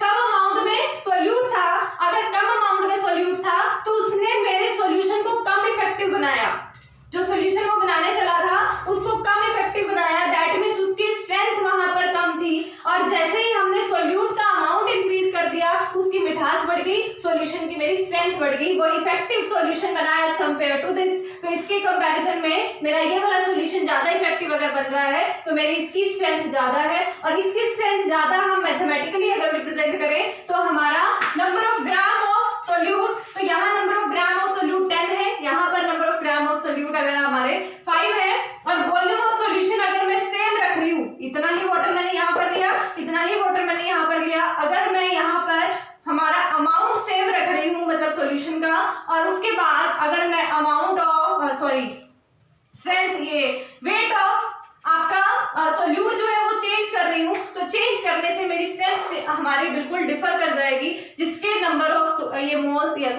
कम अमाउंट में सोल्यूट था, अगर कम अमाउंट में सोल्यूट था तो उसने मेरे सॉल्यूशन को कम इफेक्टिव बनाया। जो सॉल्यूशन वो बनाने चला था उसको कम इफेक्टिव बनाया। दैट मीन्स उसकी स्ट्रेंथ वहां पर कम थी और जैसे ही हमने सोल्यूट का अमाउंट इंक्रीज कर दिया उसकी मिठास बढ़ गई, सॉल्यूशन की मेरी स्ट्रेंथ बढ़ गई, वो इफेक्टिव सॉल्यूशन बना एज कंपेयर टू दिस। तो इसके कंपैरिजन में मेरा ये वाला सॉल्यूशन ज्यादा इफेक्टिव अगर बन रहा है तो मेरी इसकी स्ट्रेंथ ज्यादा है और इसकी स्ट्रेंथ ज्यादा हम मैथमेटिकली अगर रिप्रेजेंट करें तो हमारा number of gram of solute, तो यहाँ number of gram of solute 10 है, यहाँ पर number of gram of solute अगर हमारे 5 है और वॉल्यूम ऑफ सॉल्यूशन अगर मैं सेम रख रही हूँ, इतना ही वाटर मैंने यहाँ पर लिया, इतना ही वाटर मैंने यहाँ पर लिया, अगर मैं यहाँ पर हमारा अमाउंट सेम रख रही हूँ मतलब सॉल्यूशन का, और उसके बाद अगर मैं अमाउंट ऑफ स्ट्रेंथ ये वेट ऑफ आपका सोल्यूट जो है वो चेंज कर रही हूँ, तो चेंज करने से मेरी स्ट्रेंथ हमारी बिल्कुल डिफर कर जाएगी, जिसके नंबर ऑफ ये मोल्स या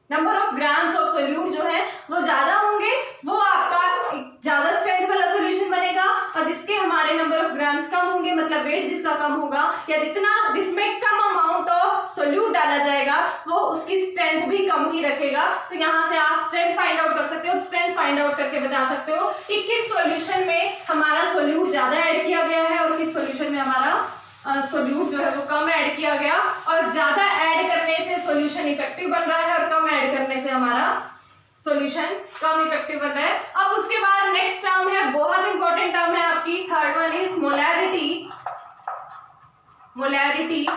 number of grams of solute जो है वो ज्यादा होंगे, वो आपका ज्यादा स्ट्रेंथ वाला सॉल्यूशन बनेगा, और जिसके हमारे नंबर ऑफ ग्राम्स कम होंगे मतलब वेट जिसका कम होगा या जिसमें कम अमाउंट ऑफ सोल्यूट डाला जाएगा वो उसकी स्ट्रेंथ भी कम ही रखेगा। तो यहाँ से आप स्ट्रेंथ फाइंड आउट कर सकते हो, स्ट्रेंथ फाइंड आउट करके बता सकते हो कि किस सॉल्यूशन में हमारा सोल्यूट ज्यादा ऐड किया गया है और किस सॉल्यूशन में हमारा सोल्यूट जो है वो कम ऐड किया गया, और ज्यादा ऐड करने से सॉल्यूशन इफेक्टिव बन रहा है और कम ऐड करने से हमारा सॉल्यूशन कम इफेक्टिव बन रहा है। अब उसके बाद नेक्स्ट टर्म है, बहुत इंपॉर्टेंट टर्म है आपकी, third one is molarity. Molarity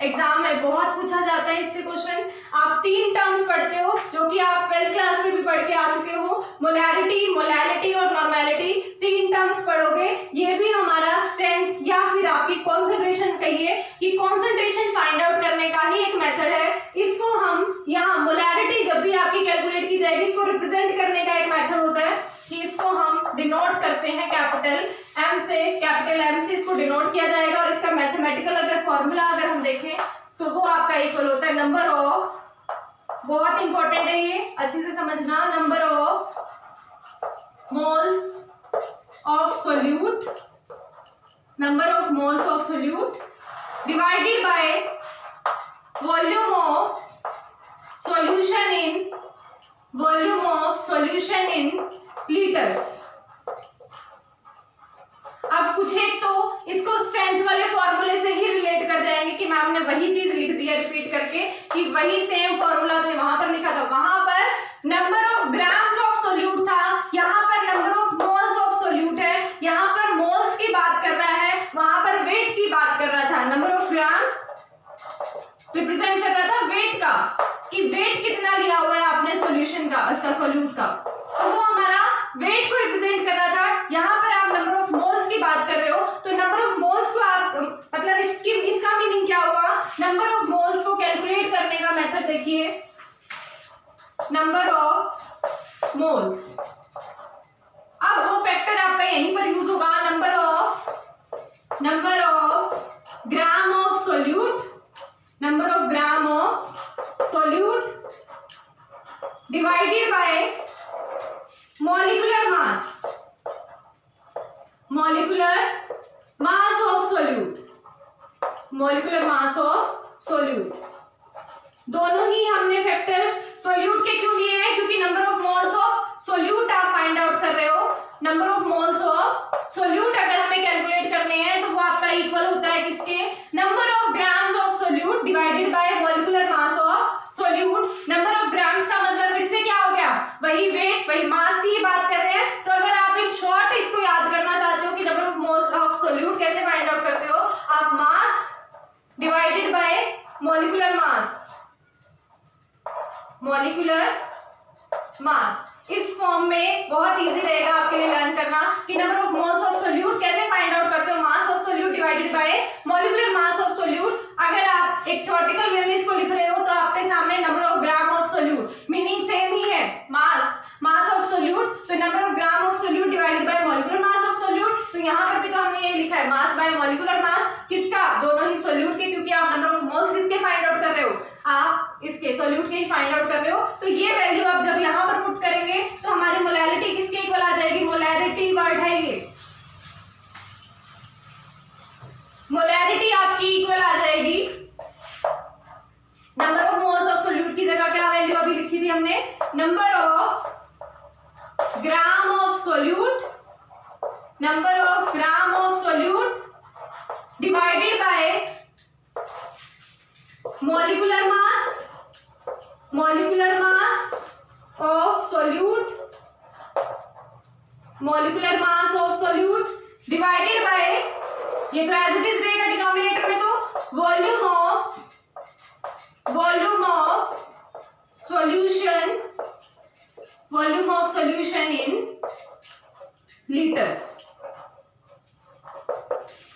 exam में बहुत पूछा जाता है इससे क्वेश्चन। आप 3 टर्म्स पढ़ते हो जो कि आप 12th क्लास में भी पढ़ के आ चुके हो, मोलैरिटी, मोलैलिटी और नॉर्मेलिटी, 3 टर्म्स पढ़ोगे। ये भी हमारा स्ट्रेंथ या फिर आपकी कॉन्सेंट्रेशन कहिए कि कॉन्सेंट्रेशन फाइंड आउट करने का ही एक मेथड है। इसको हम यहाँ मोलैरिटी जब भी आपकी कैलकुलेट की जाएगी इसको रिप्रेजेंट करने का एक मेथड होता है कि इसको हम डिनोट करते हैं कैपिटल एम से, कैपिटल एम से इसको डिनोट किया जाएगा, और इसका मैथमेटिकल अगर फॉर्मूला अगर हम देखें तो वो आपका इक्वल होता है नंबर ऑफ, बहुत इंपॉर्टेंट है ये, अच्छे से समझना, number of moles of solute, number of moles of solute divided by volume of solution in, volume of solution in litres. अब कुछ एक तो इसको स्ट्रेंथ वाले फॉर्मूले से ही रिलेट कर जाएंगे कि मैम ने वही चीज लिख दिया रिपीट करके कि वही सेम फॉर्मूला तो वहां पर लिखा था, वहां पर number of grams of solute था, यहाँ पर number of moles of solute है, यहाँ पर मोल्स की बात कर रहा है, वहां पर वेट की बात कर रहा था, नंबर ऑफ ग्राम रिप्रेजेंट कर रहा था वेट का कि वेट कितना लिया हुआ है आपने सॉल्यूशन का, इसका सोल्यूट का, तो वो हमारा वेट को रिप्रेजेंट कर रहा था। यहाँ पर आप नंबर ऑफ मोल्स की बात कर रहे हो तो नंबर ऑफ मोल्स को आप नंबर ऑफ मोल्स। अब वो फैक्टर आपका यहीं पर यूज होगा, number of gram of solute, number of gram of solute divided by molecular mass, molecular mass of solute, molecular mass of solute. दोनों ही हमने फैक्टर्स सोल्यूट के क्यों लिए हैं, क्योंकि number of moles of solute आप फाइंड आउट कर रहे हो। Number of moles of solute अगर हमें कैलकुलेट करने हैं तो वो आपका इक्वल होता है किसके, number of grams of solute divided by molecular mass of solute. Number of grams का मतलब फिर से क्या हो गया, वही वेट, वही मास की ही बात कर रहे हैं। तो अगर आप इन शॉर्ट इसको याद करना चाहते हो कि number of moles of solute कैसे फाइंड आउट करते हो, आप मास divided by molecular mass, molecular mass, इस फॉर्म में बहुत इजी रहेगा आपके लिए लर्न करना कि number of moles of solute कैसे फाइंड आउट करते हो, मास of solute divided by molecular mass of solute. अगर आप एक थ्योरेटिकल वे में इसको लिख रहे हो तो आपके सामने number of gram of solute, meaning same ही है, मास ऑफ सोल्यूट, तो number of gram of solute divided by molecular mass of solute. तो यहाँ पर भी तो हमने ये लिखा है मास बाय मॉलिक्यूलर मास, किसका, दोनों ही सोल्यूट के, क्योंकि आप नंबर ऑफ मोल्स किसके फाइंड आउट कर रहे हो, आप इसके सोल्यूट के ही फाइंड आउट कर रहे हो। तो ये वैल्यू आप जब यहाँ पर पुट करेंगे तो हमारी मोलैरिटी किसके इक्वल आ जाएगी, मोलैरिटी वर्ड है ये, मोलैरिटी आपकी इक्वल आ जाएगी number of moles of solute की जगह क्या वैल्यू अभी लिखी थी हमने, number of gram of solute, number of gram of solute divided by molecular mass, molecular mass of solute, molecular mass of solute divided bye, ये तो एज इट इज रहेगा डिनोमिनेटर में, तो volume of solution, volume of solution in litres.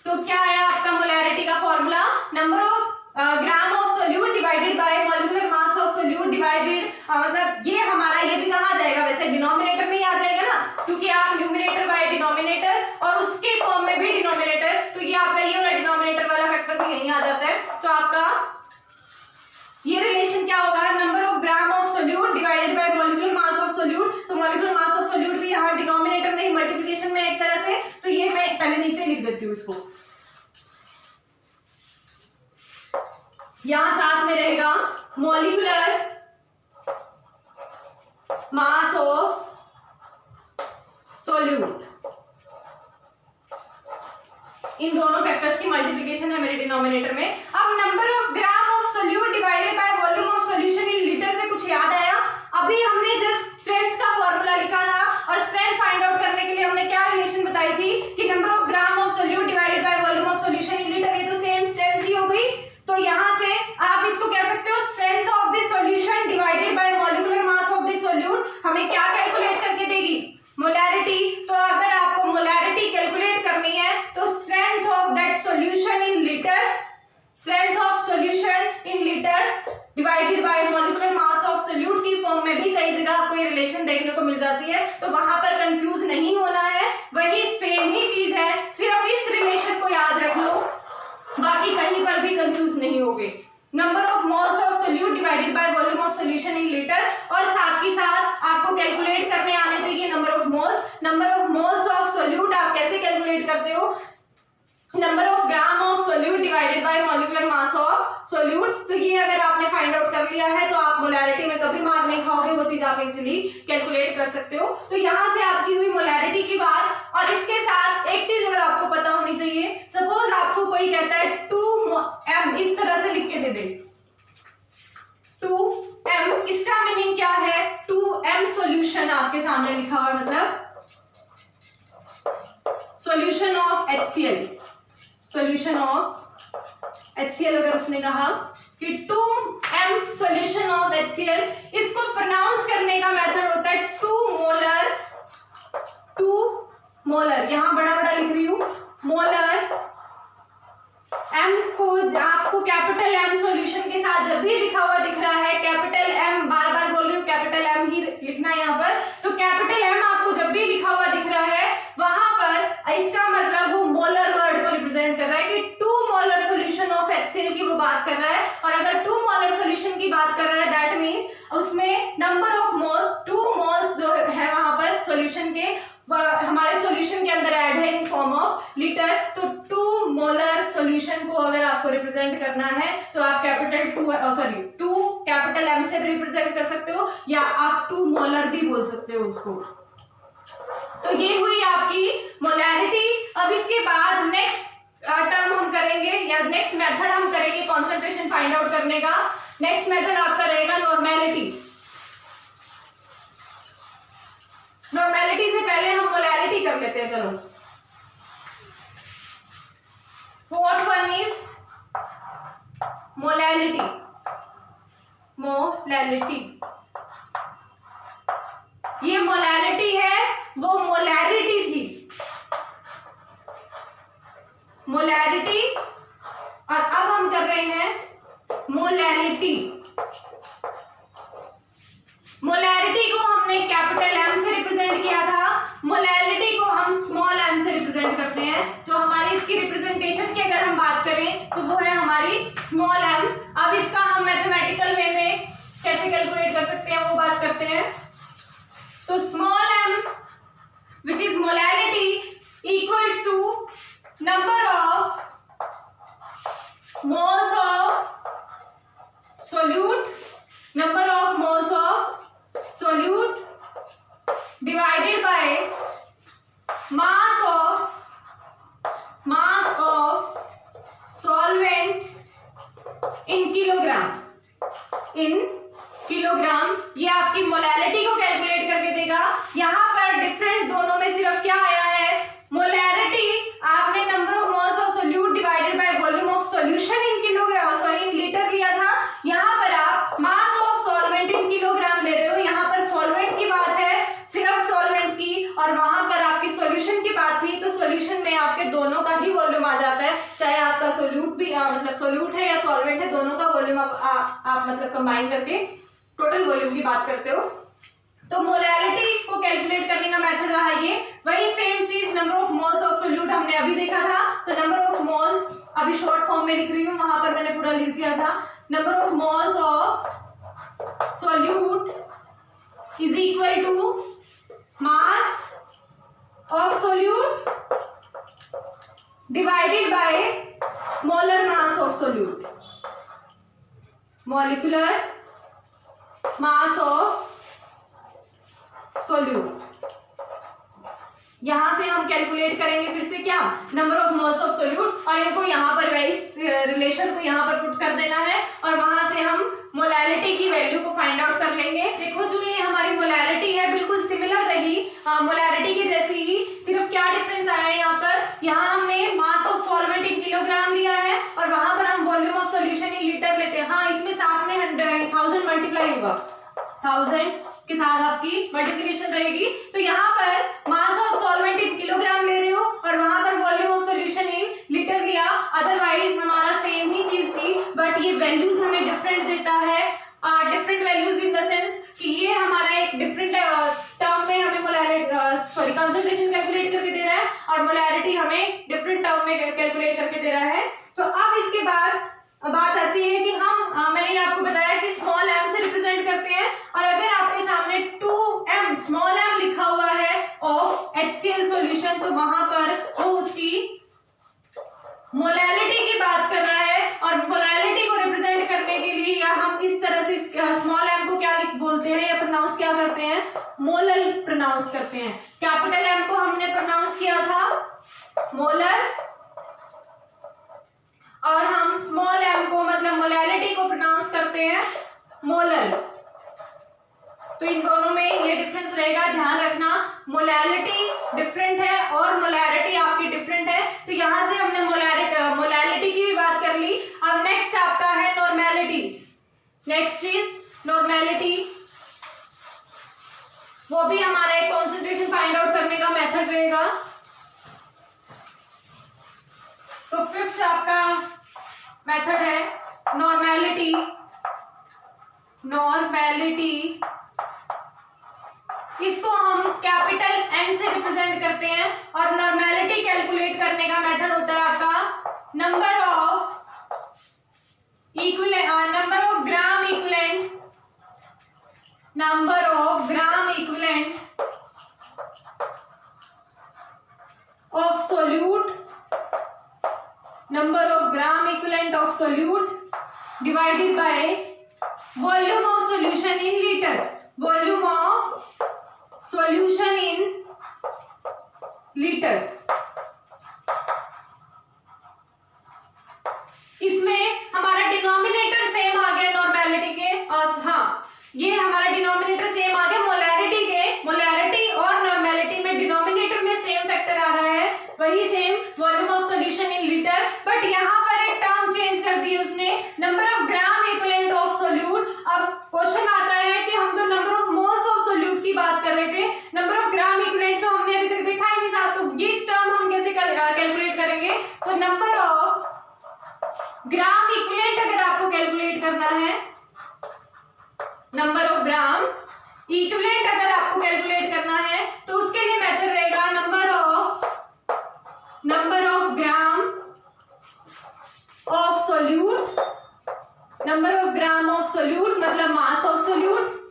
तो क्या है आपका molarity का formula, number of gram of solute divided by molecular mass of solute divided, मतलब ये हमारा ये भी कहाँ जाएगा, वैसे डिनोमिनेटर में ही आ जाएगा ना, क्योंकि आप न्यूमरेटर बाय डिनोमिनेटर और उसके फॉर्म में भी डिनोमिनेटर, तो ये आपका ये वाला डिनोमिनेटर वाला फैक्टर भी यहीं आ जाता है। तो आपका ये रिलेशन क्या होगा, number of gram of solute divided by molecular mass of solute, तो मॉलिक्यूलर मास ऑफ सोल्यूट भी यहाँ डिनोमिनेटर में ही मल्टीप्लिकेशन में एक तरह से, तो ये मैं पहले नीचे लिख देती हूँ इसको, यहां साथ में रहेगा मॉलिक्यूलर मास ऑफ सोल्यूट, इन दोनों फैक्टर्स की मल्टीप्लिकेशन है मेरे डिनोमिनेटर में। अब number of gram of solute divided by volume of solution in litre से कुछ याद आया, अभी हमने जस्ट स्ट्रेंथ का फॉर्मूला लिखा था और स्ट्रेंथ फाइंड आउट करने के लिए हमने क्या रिलेशन बताई थी कि number of gram of solute divided by volume of solution in litre, ये तो सेम स्ट्रेंथ ही हो गई। तो यहां से आप इसको कह सकते हो strength of the solution divided by molecular mass of the solute, हमें क्या कैलकुलेट करके देगी, मोलैरिटी। तो अगर आपको मोलैरिटी कैलकुलेट करनी है तो strength of that solution in litres, strength of solution in litres divided by molecular mass of solute की फॉर्म में भी कई जगह आपको ये रिलेशन देखने को मिल जाती है, तो वहां पर कंफ्यूज नहीं होना है, वही सेम ही चीज है, सिर्फ इस रिलेशन को याद रख लो, बाकी कहीं पर भी कंफ्यूज नहीं होगे। Number of moles of solute divided by volume of solution in litre, और साथ ही साथ आपको कैलकुलेट करने आने चाहिए number of moles. Number of moles of solute आप कैसे कैलकुलेट करते हो, number of gram of solute divided by molecular mass of solute. तो ये अगर आपने फाइंड आउट कर लिया है तो आप मोलैरिटी में कभी मार नहीं खाओगे, वो चीज आप इजीली कैलकुलेट कर सकते हो। तो यहाँ से आपकी हुई मोलैरिटी की बात, और इसके साथ एक चीज और आपको पता होनी चाहिए, सपोज आपको कोई कहता है 2m, इस तरह से लिख के दे दे 2m, इसका मीनिंग क्या है, 2m सॉल्यूशन आपके सामने लिखा हुआ है, मतलब solution of HCl, solution of HCl। अगर उसने कहा कि 2m सॉल्यूशन ऑफ HCl, इसको प्रोनाउंस करने का मेथड होता है 2 मोलर, यहां बड़ा बड़ा लिख रही हूं, मोलर। m को आपको कैपिटल M सॉल्यूशन के साथ जब भी लिखा हुआ दिख रहा है, कैपिटल M, बार बार बोल रही हूँ कैपिटल सॉल्यूशन के हमारे सॉल्यूशन के अंदर ऐड है इन फॉर्म ऑफ लीटर। तो 2 मोलर सॉल्यूशन को अगर आपको रिप्रेजेंट करना है तो आप कैपिटल 2 कैपिटल M से रिप्रेजेंट कर सकते हो, या आप 2 मोलर भी बोल सकते हो उसको। तो ये हुई आपकी मोलैरिटी। अब इसके बाद नेक्स्ट टर्म हम करेंगे या नेक्स्ट मेथड हम करेंगे कॉन्सेंट्रेशन फाइंड आउट करने का। नेक्स्ट मेथड आपका रहेगा नॉर्मेलिटी। नॉर्मेलिटी से पहले हम मोलैरिटी कर लेते हैं। चलो, fourth one is molality. Molality, ये मोलैलिटी है, वो मोलैरिटी थी, मोलैरिटी। और अब हम कर रहे हैं मोलैलिटी। मोलैरिटी को हमने कैपिटल M से रिप्रेजेंट किया था, मोलैलिटी को हम स्मॉल m से रिप्रेजेंट करते हैं। तो हमारी इसकी रिप्रेजेंटेशन की अगर हम बात करें तो वो है हमारी स्मॉल m। अब इसका हम मैथमेटिकल वे में कैसे कैलकुलेट कर सकते हैं वो बात करते हैं। तो small m which is molality equals to number of moles of solute, number of moles of solute divided by mass of solvent in kilogram। ये आपकी मोलैलिटी को कैलकुलेट करके देगा। यहां पर डिफरेंस दोनों में सिर्फ क्या आया है, मोलैरिटी आपने number of moles of solute divided by volume of solution in kilogram sorry in litre लिया था। यहां पर आप मास ऑफ सॉल्वेंट इन किलोग्राम ले रहे हो। यहां पर सॉल्वेंट की बात है, सिर्फ सॉल्वेंट की, और वहां पर आपकी सॉल्यूशन की बात थी। तो सॉल्यूशन में आपके दोनों का ही वॉल्यूम आ जाता है, चाहे आपका सोल्यूट भी मतलब सोल्यूट है या सॉल्वेंट है, दोनों का वॉल्यूम आप मतलब कंबाइन करके टोटल वॉल्यूम की बात करते हो। तो मोलैलिटी को कैलकुलेट करने का मेथड रहा ये। वही सेम चीज number of moles of solute हमने अभी देखा था। तो नंबर ऑफ मोल्स अभी शॉर्ट फॉर्म में लिख रही हूँ, वहां पर मैंने पूरा लिख दिया था। Number of moles of solute is equal to mass of solute divided by molar mass of solute, molecular mass of solute. यहां से हम कैलकुलेट करेंगे फिर से क्या, number of moles of solute, और इनको यहां पर इस रिलेशन को यहां पर पुट कर देना है, और वहां से हम मोलैलिटी की वैल्यू को फाइंड आउट कर लेंगे। देखो जो ये हमारी मोलैलिटी है बिल्कुल सिमिलर रही मोलैरिटी के जैसी ही, सिर्फ क्या डिफरेंस आया है यहाँ पर, यहाँ हमने मास ऑफ सॉल्वेंट इन किलोग्राम लिया है और वहां पर हम volume of solution in litre लेते हैं। हाँ, इसमें साथ में 1000 मल्टीप्लाई होगा, 1000 के साथ आपकी मल्टीप्लिकेशन रहेगी। तो यहाँ पर मास ऑफ सॉल्वेंट इन किलोग्राम ले रहे हो और वहां पर volume of solution in litre लिया। अदरवाइज हमारा सेम ही चीज थी, बट ये वैल्यूज हमें डिफरेंट देता है। Different values in the sense कि ये हमारा एक डिफरेंट टर्म में हमें मोलैरिटी कंसंट्रेशन कैलकुलेट करके दे रहा है, और मोलैरिटी हमें डिफरेंट टर्म में कैलकुलेट करके दे रहा है। तो अब इसके बाद बात आती है कि हम मैंने आपको बताया कि स्मॉल m से रिप्रेजेंट करते हैं, और अगर आपके सामने 2m स्मॉल m लिखा हुआ है ऑफ HCl सॉल्यूशन, तो वहां पर वो उसकी मोलैलिटी की बात कर रहा है। और मोलैलिटी को रिप्रेजेंट करने के लिए या हम इस तरह से स्मॉल m को क्या बोलते हैं या प्रोनाउंस क्या करते हैं, मोलर प्रोनाउंस करते हैं। कैपिटल M को हमने प्रोनाउंस किया था मोलर, और हम स्मॉल m को मतलब मोलैलिटी को प्रोनाउंस करते हैं मोलर। तो इन दोनों में ये डिफरेंस रहेगा, ध्यान रखना। मोलैलिटी डिफरेंट है और मोलैरिटी आपकी डिफरेंट है। तो यहां से हमने मोलैलिटी की भी बात कर ली। अब नेक्स्ट आपका है नॉर्मेलिटी। नेक्स्ट इज नॉर्मेलिटी, वो भी हमारा एक कॉन्सेंट्रेशन फाइंड आउट करने का मेथड रहेगा। तो फिफ्थ आपका मेथड है नॉर्मेलिटी। नॉर्मेलिटी इसको हम कैपिटल N से रिप्रेजेंट करते हैं, और नॉर्मेलिटी कैलकुलेट करने का मेथड होता है आपका number of gram equivalent solute, number of gram equivalent of solute divided by volume of solution in liter, volume of solution in liter। इसमें हमारा डिनोमिनेटर सेम आ गया नॉर्मेलिटी के, और हाँ ये हमारा डिनोमिनेटर सेम आ गया मोलैरिटी के, मोलैरिटी और नॉर्मेलिटी में डिनोमिनेटर में सेम फैक्टर आ रहा है, वही same volume of solution in litre, but यहाँ पर एक टर्म चेंज कर दी उसने, number of gram equivalent of solute. अब क्वेश्चन आता है कि हम तो number of moles of solute की बात कर रहे थे, नंबर ऑफ ग्राम इक्विवेलेंट तो हमने अभी तक देखा ही नहीं था, तो ये टर्म हम कैसे कैलकुलेट करेंगे? तो नंबर ऑफ ग्राम इक्विवेलेंट अगर आपको कैलकुलेट करना है, नंबर ऑफ ग्राम इक्विवेलेंट अगर आपको कैलकुलेट करना है तो उसके लिए मेथड रहेगा number of gram of solute, number of gram of solute मतलब mass of solute,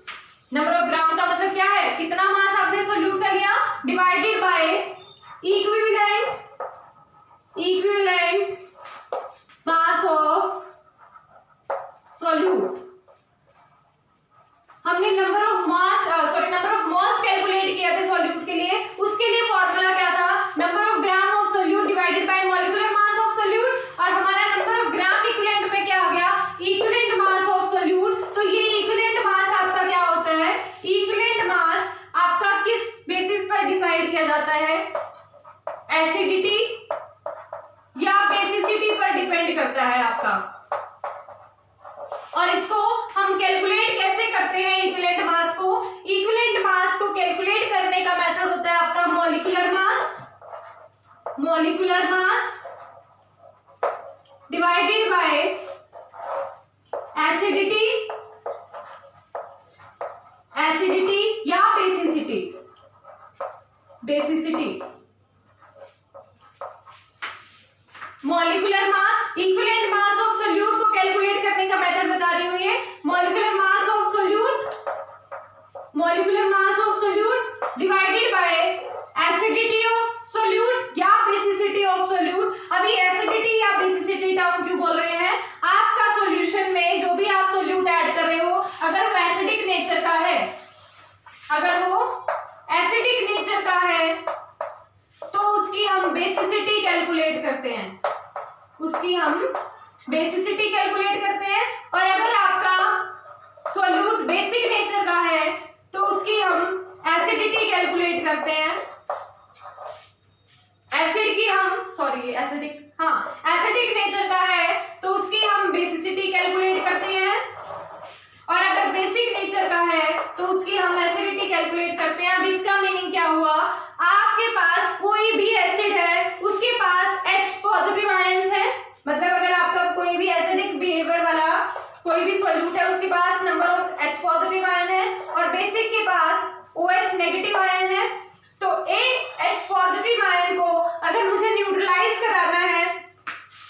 number of gram का मतलब क्या है, कितना मास आपने सोल्यूट का लिया, divided by equivalent mass of solute. हमने नंबर ऑफ मोल्स कैलकुलेट किया था सॉल्यूट के लिए, उसके लिए फॉर्मूला क्या था, number of gram of solute divided by molecular mass of solute, और हमारा नंबर ऑफ ग्राम इक्विवेलेंट में क्या आ गया, इक्विवेलेंट मास ऑफ सोल्यूट। तो ये इक्विवेलेंट मास आपका क्या होता है, इक्विवेलेंट मास आपका किस बेसिस पर डिसाइड किया जाता है, एसिडिटी या बेसिसिटी पर डिपेंड करता है आपका, और इसको हम कैलकुलेट कैसे करते हैं इक्विवेलेंट मास को, इक्विवेलेंट मास को कैलकुलेट करने का मेथड होता है आपका molecular mass divided by acidity या basicity. Molecular mass, equivalent mass of solute को कैलकुलेट करने का मेथड बता रही हूं ये, molecular mass of solute divided by acidity of solute या बेसिसिटी ऑफ सोल्यूट। अभी एसिडिटी या बेसिसिटी टर्म क्यों बोल रहे हैं, आपका सॉल्यूशन में जो भी आप सोल्यूट ऐड कर रहे हो, अगर वो एसिडिक नेचर का है, तो उसकी हम बेसिसिटी कैलकुलेट करते हैं, और अगर आपका सोल्यूट बेसिक नेचर का है तो उसकी हम एसिडिटी कैलकुलेट करते हैं, एसिडिक नेचर का है तो उसकी हम बेसिसिटी कैलकुलेट करते हैं, और अगर बेसिक नेचर का है तो उसकी हम एसिडिटी कैलकुलेट करते हैं। अब इसका मीनिंग क्या हुआ, आपके पास कोई भी एसिड है उसके पास H पॉजिटिव आयंस है, मतलब अगर आपका कोई भी एसिडिक बिहेवियर वाला कोई भी सॉल्यूट है उसके पास number of H positive ion है और बेसिक के पास OH नेगेटिव आयन है, तो एक H पॉजिटिव आयन को अगर मुझे न्यूट्रलाइज कराना है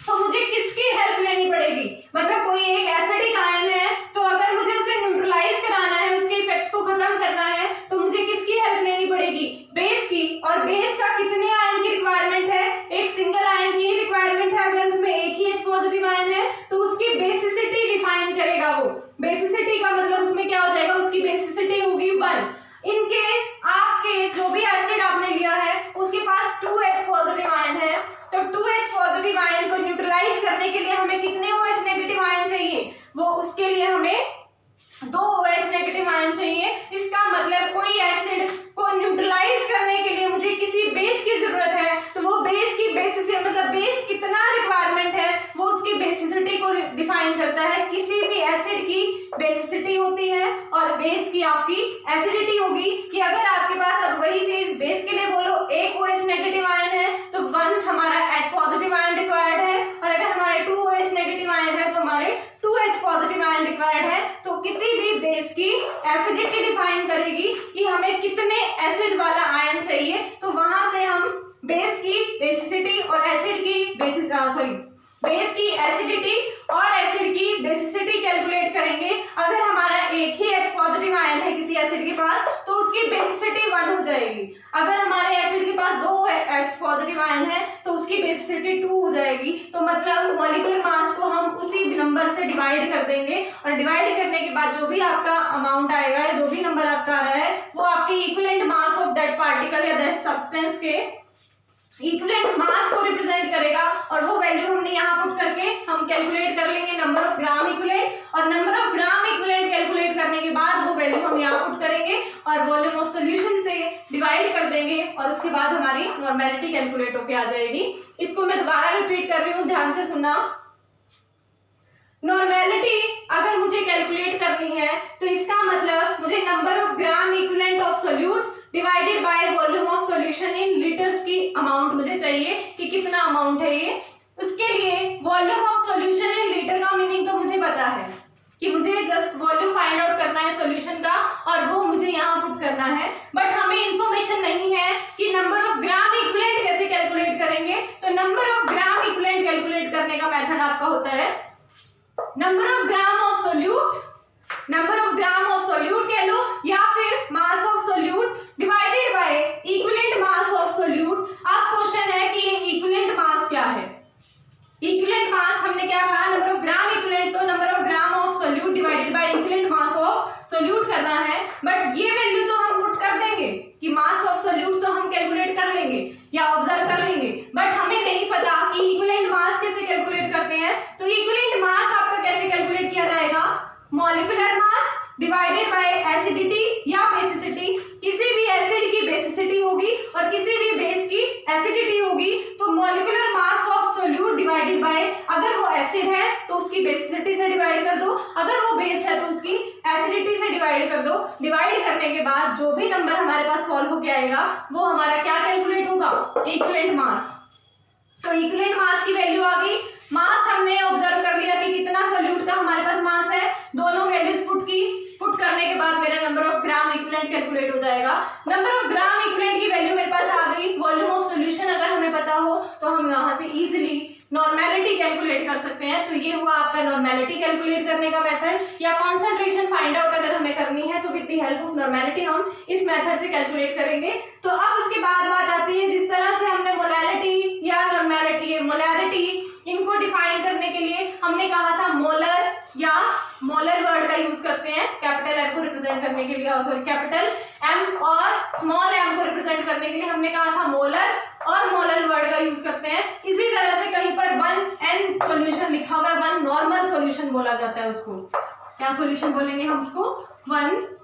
तो मुझे किसकी हेल्प लेनी पड़ेगी, मतलब कोई एक एसिडिक आयन है तो अगर मुझे उसे न्यूट्रलाइज कराना है, उसके इफेक्ट को खत्म करना है, तो मुझे किसकी हेल्प लेनी पड़ेगी, बेस की। और बेस का कितने आयन की रिक्वायरमेंट है, एक सिंगल आयन की ही रिक्वायरमेंट है, अगर उसमें एक ही H पॉजिटिव आयन है तो उसकी बेसिसिटी डिफाइन करेगा वो, बेसिसिटी का मतलब उसमें क्या हो जाएगा, उसकी बेसिसिटी होगी 1। इन केस आपके जो भी एसिड आपने लिया है उसके पास 2H पॉजिटिव आयन है, तो 2H पॉजिटिव आयन को न्यूट्रलाइज करने के लिए हमें कितने OH नेगेटिव आयन चाहिए, वो उसके लिए हमें 2 OH नेगेटिव आयन चाहिए। इसका मतलब कोई एसिड को न्यूट्रलाइज करने के लिए मुझे किसी बेस की जरूरत है, तो वो बेस की बेसिस मतलब बेस कितना रिक्वायरमेंट है वो उसकी बेसिसिटी को डिफाइन करता है। किसी भी एसिड की बेसिसिटी होती है और बेस की आपकी एसिडिटी होगी, कि अगर आपके पास अब वही चीज बेस के लिए बोलो एक OH नेगेटिव आयन है तो 1 हमारा H पॉजिटिव आयन रिक्वायर्ड है, और अगर हमारे 2 OH नेगेटिव आयन है तो हमारे 2H पॉजिटिव आयन रिक्वायर्ड है। तो किसी भी बेस की एसिडिटी डिफाइन करेगी कि हमें कितने एसिड वाला आयन चाहिए, तो वहां से हम बेस की बेसिसिटी और एसिड की बेस की एसिडिटी और एसिड की बेसिसिटी कैलकुलेट करेंगे। अगर हमारा एक ही H पॉजिटिव आयन है किसी एसिड के पास तो उसकी बेसिसिटी 1 हो जाएगी। अगर हमारे एसिड के पास 2 X पॉजिटिव आयन है तो उसकी बेसिसिटी 2 हो जाएगी। तो मतलब मॉलिक्यूलर मास को हम उसी नंबर से डिवाइड कर देंगे और डिवाइड करने के बाद जो भी आपका अमाउंट आएगा या जो भी नंबर आपका आ रहा है वो आपके equivalent mass of that particle या दैट सब्सटेंस के इक्विवेलेंट मास को रिप्रेजेंट करेगा। और वो वैल्यू हमने यहाँ पुट करके हम कैलकुलेट कर लेंगे नंबर ऑफ ग्राम इक्विवेलेंट, और number of gram equivalent calculate करने के बाद वो वैल्यू हम यहाँ पुट करेंगे और वॉल्यूम ऑफ सॉल्यूशन से डिवाइड कर देंगे और उसके बाद हमारी नॉर्मेलिटी कैलकुलेट होके आ जाएगी। इसको मैं दोबारा रिपीट कर रही हूँ, ध्यान से सुनना। नॉर्मेलिटी अगर मुझे कैलकुलेट करनी है तो इसका मतलब मुझे number of gram equivalent of solute divided by volume of solution in litres की अमाउंट मुझे चाहिए कि कितना अमाउंट है ये। उसके लिए volume of solution in litre का मीनिंग तो मुझे पता है कि मुझे जस्ट वॉल्यूम फाइंड आउट करना है सॉल्यूशन का और वो मुझे यहाँ पुट करना है। बट हमें इंफॉर्मेशन नहीं है कि नंबर ऑफ ग्राम इक्विवेलेंट कैसे कैलकुलेट करेंगे। तो number of gram equivalent calculate करने का मेथड आपका होता है number of gram of solute, number of gram of solute कह लो या फिर मास of solute divided by equivalent mass of solute. अब क्वेश्चन है कि इक्विवेलेंट मास क्या है। इक्विवेलेंट मास हमने क्या कहा, नंबर ऑफ ग्राम इक्विवेलेंट, तो number of gram of solute divided by equivalent mass of solute करना है। बट ये वैल्यू तो हम पुट कर देंगे कि मास ऑफ सोल्यूट तो हम कैलकुलेट कर लेंगे या ऑब्जर्व कर लेंगे, बट हमें नहीं पता कि इक्विवेलेंट मास कैसे कैलकुलेट करते हैं। तो इक्विवेलेंट मास आपका कैसे कैलकुलेट किया जाएगा, molecular mass divided by acidity या बेसिसिटी। किसी भी एसिड की बेसिसिटी होगी और किसी भी बेस की एसिडिटी होगी, तो molecular mass of solute divided bye, अगर वो एसिड है तो उसकी बेसिसिटी से डिवाइड कर दो, अगर वो बेस है तो उसकी एसिडिटी से डिवाइड कर दो। डिवाइड करने के बाद जो भी नंबर हमारे पास सॉल्व होके आएगा वो हमारा क्या कैलकुलेट होगा, इक्विवेलेंट मास। तो इक्विवेलेंट मास की वैल्यू आ गई। मास हमने ऑब्जर्व कर लिया कि कितना सोल्यूट का हमारे पास मास है, दोनों वैल्यूज पुट की, पुट करने के बाद मेरा number of gram equivalent calculate हो जाएगा। नंबर ऑफ ग्राम इक्विवेलेंट की वैल्यू मेरे पास आ गई। वॉल्यूम ऑफ सॉल्यूशन अगर हमें पता हो तो हम यहाँ से इजीली नॉर्मेलिटी कैलकुलेट कर सकते हैं। तो ये हुआ आपका नॉर्मेलिटी कैलकुलेट करने का मेथड, या कॉन्सेंट्रेशन फाइंड आउट अगर हमें करनी है तो with the help of normality हम इस मेथड से कैलकुलेट करेंगे। तो अब उसके बाद बात आती है, जिस तरह से हमने मोलैलिटी या नॉर्मेलिटी, मोलैरिटी इनको डिफाइन करने के लिए हमने कहा था मोलर या मोलर वर्ड का यूज करते हैं कैपिटल एम को रिप्रेजेंट करने के लिए, सॉरी कैपिटल एम और स्मॉल एम को रिप्रेजेंट करने के लिए हमने कहा था मोलर और मोलर वर्ड का यूज करते हैं। इसी तरह से कहीं पर 1n सॉल्यूशन लिखा होगा, 1 नॉर्मल सॉल्यूशन बोला जाता है उसको। क्या सॉल्यूशन बोलेंगे हम उसको, 1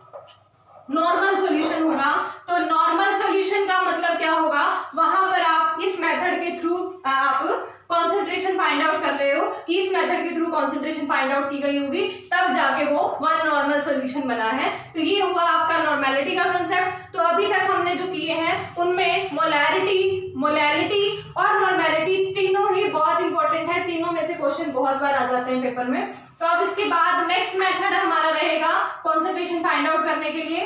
नॉर्मल सॉल्यूशन होगा। तो नॉर्मल सॉल्यूशन का मतलब क्या होगा, वहां पर आप इस मेथड के थ्रू आप कॉन्सेंट्रेशन फाइंड आउट कर रहे हो कि इस मेथड के थ्रू कॉन्सेंट्रेशन फाइंड आउट की गई होगी, तब जाके वो 1 नॉर्मल सॉल्यूशन बना है। तो ये हुआ आपका नॉर्मेलिटी का कंसेप्ट। तो अभी तक हमने जो किए हैं उनमें मोलैरिटी, मोलैलिटी और नॉर्मेलिटी तीनों ही बहुत इंपॉर्टेंट है। तीनों में से क्वेश्चन बहुत बार आ जाते हैं पेपर में। तो अब इसके बाद नेक्स्ट मेथड हमारा रहेगा कॉन्सेंट्रेशन फाइंड आउट करने के लिए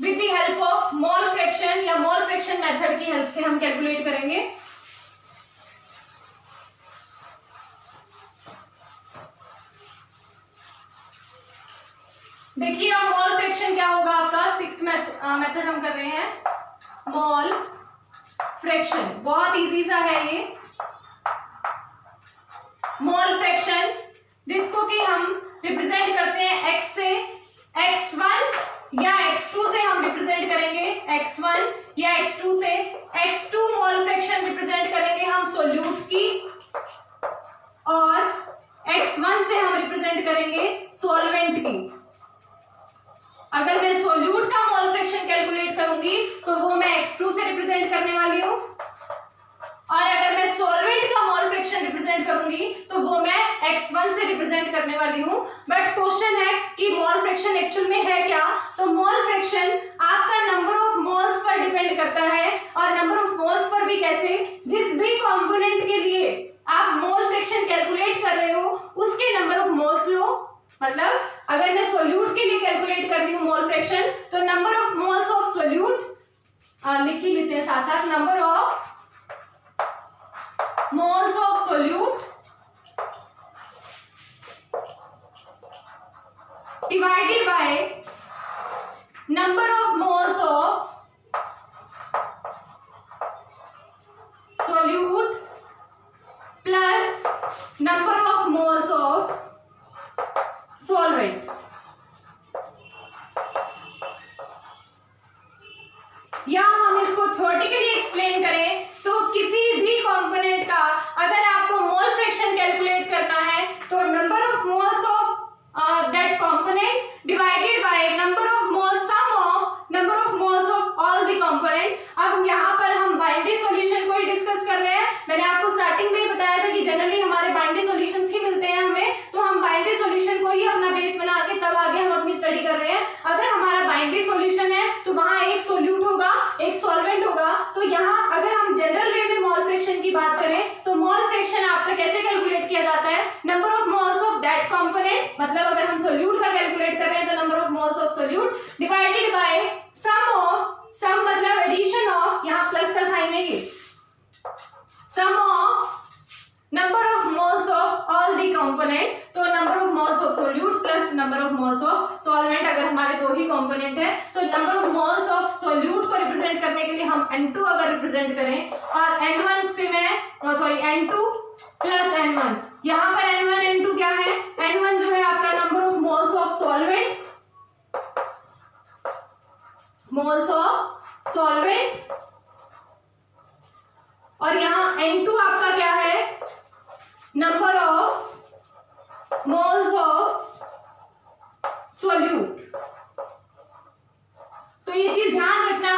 with the help of mole fraction या मोल फ्रैक्शन मेथड की हेल्प से हम कैलकुलेट करेंगे। देखिए अब मोल फ्रैक्शन क्या होगा आपका, 6th मेथड हम कर रहे हैं मोल फ्रैक्शन। बहुत इजी सा है ये मोल फ्रैक्शन, जिसको कि हम रिप्रेजेंट करते हैं x से, x1 या x2 से हम रिप्रेजेंट करेंगे, x1 या x2 से। x2 मोल फ्रैक्शन रिप्रेजेंट करेंगे हम सोल्यूट की और x1 से हम रिप्रेजेंट करेंगे सॉल्वेंट की। अगर मैं सोल्यूट का मोल फ्रैक्शन कैलकुलेट करूंगी तो वो मैं x2 से रिप्रेजेंट करने वाली हूं, और अगर मैं सॉल्वेंट का मोल फ्रैक्शन रिप्रेजेंट करूंगी तो वो मैं x1 से रिप्रेजेंट करने वाली हूं। बट क्वेश्चन है कि मोल फ्रैक्शन एक्चुअल में है क्या। तो मोल फ्रैक्शन आपका number of moles per depend करता है, और नंबर ऑफ मोल्स पर भी कैसे, जिस भी कंपोनेंट के लिए आप मोल फ्रैक्शन कैलकुलेट कर रहे हो उसके नंबर ऑफ मोल्स लो। मतलब अगर मैं सोल्यूट के लिए कैलकुलेट कर रही हूँ मोल फ्रैक्शन, तो number of moles of solute लिख ही लेते हैं साथ साथ, number of moles of solute divided by number of moles of solute divided by sum मतलब एडिशन ऑफ, यहाँ प्लस का साइन है ये, sum of number of moles of all the component. तो number of moles of solute plus number of moles of solvent, अगर हमारे दो ही कंपोनेंट है तो number of moles of solute को रिप्रेजेंट करने के लिए हम N2 अगर रिप्रेजेंट करें और N1 से मैं सॉरी N2 प्लस N1, यहाँ पर N1 N2 क्या है, N1 जो है आपका number of moles of solvent, moles of solvent, और यहाँ N2 आपका क्या है, number of moles of solute. तो ये चीज ध्यान रखना,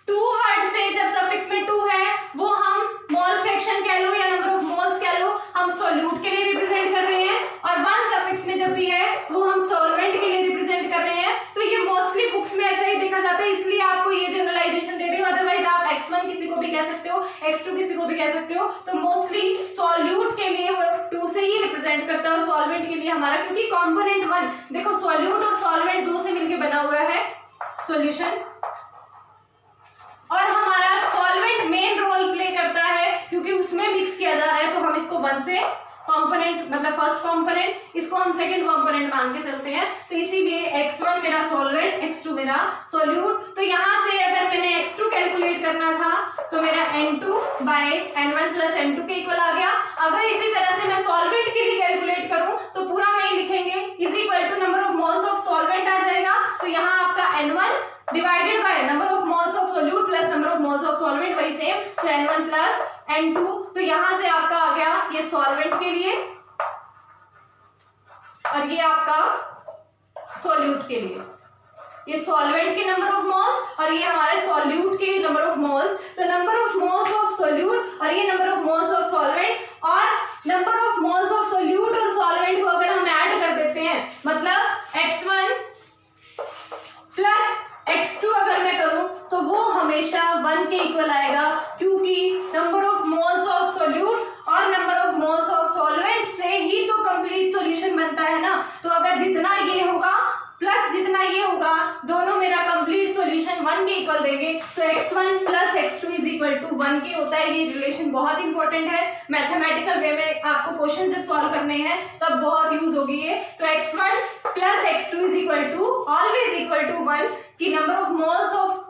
2 वर्ड से जब सफिक्स में 2 है वो हम मोल फ्रैक्शन कह लो या नंबर ऑफ मोल्स कह लो, हम सोल्यूट के लिए रिप्रेजेंट कर रहे हैं, और 1 सफिक्स में जब भी है वो हम सॉल्वेंट के लिए रिप्रेजेंट कर रहे हैं। तो ये मोस्टली बुक्स में ऐसा ही देखा जाता है, इसलिए आपको ये जनरलाइजेशन दे रही हूँ। अदरवाइज आप x1 किसी को भी कह सकते हो, x2 किसी को भी कह सकते हो। तो मोस्टली सॉल्यूट के लिए 2 से ही रिप्रेजेंट करता है और सॉल्वेंट के लिए हमारा, क्योंकि कंपोनेंट 1 देखो सॉल्यूट और सॉल्वेंट 2 से मिलकर बना हुआ है सॉल्यूशन, और हमारा सॉल्वेंट मेन रोल प्ले करता है क्योंकि उसमें मिक्स किया जा रहा है। तो हम इसको 1 से कंपोनेंट मतलब फर्स्ट कंपोनेंट, इसको हम सेकंड कंपोनेंट मान के चलते हैं। तो इसीलिए x1 मेरा सॉल्वेंट, x2 मेरा सॉल्यूट। तो यहाँ से अगर मैंने x2 कैलकुलेट करना था तो मेरा N2 bye N1 plus N2 के इक्वल आ गया। अगर इसी तरह से मैं सॉल्वेंट के लिए कैलकुलेट करूं तो पूरा वही लिखेंगे, is equal to number of moles of solvent आ जाएगा। तो यहाँ आपका N1 divided by number of moles of solute plus number of moles of solvent, वही सेम, तो N1 प्लस N2। तो यहां से आपका आ गया ये सॉल्वेंट के लिए और ये आपका सॉल्यूट के लिए, ये सॉल्वेंट के नंबर ऑफ मोल्स और ये हमारे सॉल्यूट के नंबर ऑफ मोल्स। तो number of moles of solute और ये number of moles of solvent, और number of moles of solute और सॉल्वेंट को अगर हम ऐड कर देते हैं, मतलब x1 प्लस x2 अगर मैं करूं तो वो हमेशा 1 के इक्वल आएगा, क्योंकि number of moles of solute और number of moles of solvent से ही तो कंप्लीट सॉल्यूशन बनता है ना। तो अगर जितना ये होगा प्लस जितना ये होगा, दोनों मेरा कंप्लीट सॉल्यूशन 1 के इक्वल देंगे। तो x1 plus x2 is equal to 1 के होता है। ये रिलेशन बहुत इंपॉर्टेंट है, मैथमेटिकल वे में आपको क्वेश्चन जब सॉल्व करने हैं तब बहुत यूज होगी ये। तो x1 plus x2 is equal to always equal to 1 कि नंबर ऑफ मोल्स ऑफ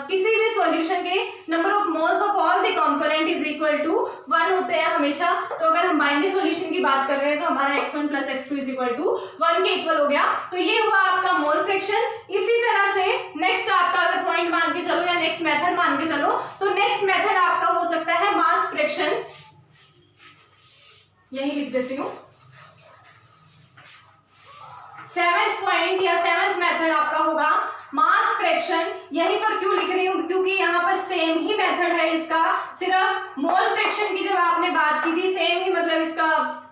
किसी भी सॉल्यूशन के number of moles of all the component is equal to 1 होते हैं हमेशा। तो अगर हम बाइनरी सॉल्यूशन की बात कर रहे हैं तो हमारा x1 plus x2 is equal to 1 के इक्वल हो गया। तो ये हुआ आपका मोल फ्रैक्शन। इसी तरह से नेक्स्ट आपका अगर पॉइंट मान के चलो या नेक्स्ट मेथड मान के चलो, तो नेक्स्ट मेथड आपका हो सकता है मास फ्रैक्शन। यही लिख देती हूँ, 7th पॉइंट या 7th मेथड आपका होगा मास फ्रैक्शन। यहीं पर क्यों लिख रही हूँ, क्योंकि यहाँ पर सेम ही मेथड है इसका, सिर्फ मोल फ्रैक्शन की जब आपने बात की थी सेम ही मतलब इसका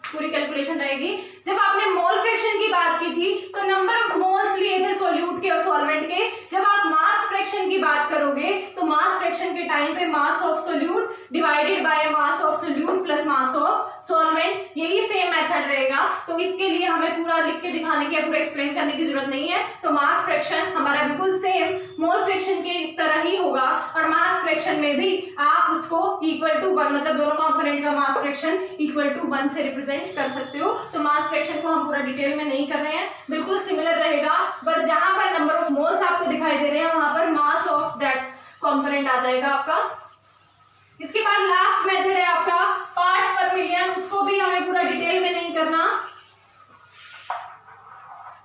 पूरी कैलकुलेशन रहेगी। जब आपने मोल फ्रैक्शन की बात की थी तो नंबर ऑफ मोल्स लिए थे सोल्यूट के और सॉल्वेंट के। जब आप मास फ्रैक्शन की बात करोगे तो मास फ्रैक्शन के टाइम पे मास of solute divided by mass of solute plus mass of solvent, यही सेम मेथड रहेगा। तो इसके लिए हमें पूरा लिख के दिखाने की या पूरा एक्सप्लेन करने की जरूरत नहीं है। तो मास फ्रैक्शन हमारा बिल्कुल सेम मोल फ्रैक्शन की तरह ही होगा, और मास फ्रैक्शन में भी आप उसको इक्वल टू 1 मतलब दोनों कंपोनेंट का मास फ्रैक्शन इक्वल टू 1 से रिप्रेजेंट कर सकते हो। तो मास फ्रैक्शन को हम पूरा डिटेल में नहीं कर रहे हैं, बिल्कुल सिमिलर रहेगा, बस जहां पर नंबर ऑफ मोल्स आपको दिखाई दे रहे हैं वहां पर मास ऑफ दैट कंपोनेंट आ जाएगा आपका। इसके बाद लास्ट मेथड है आपका पार्ट्स पर मिलियन, उसको भी हमें पूरा डिटेल में नहीं करना।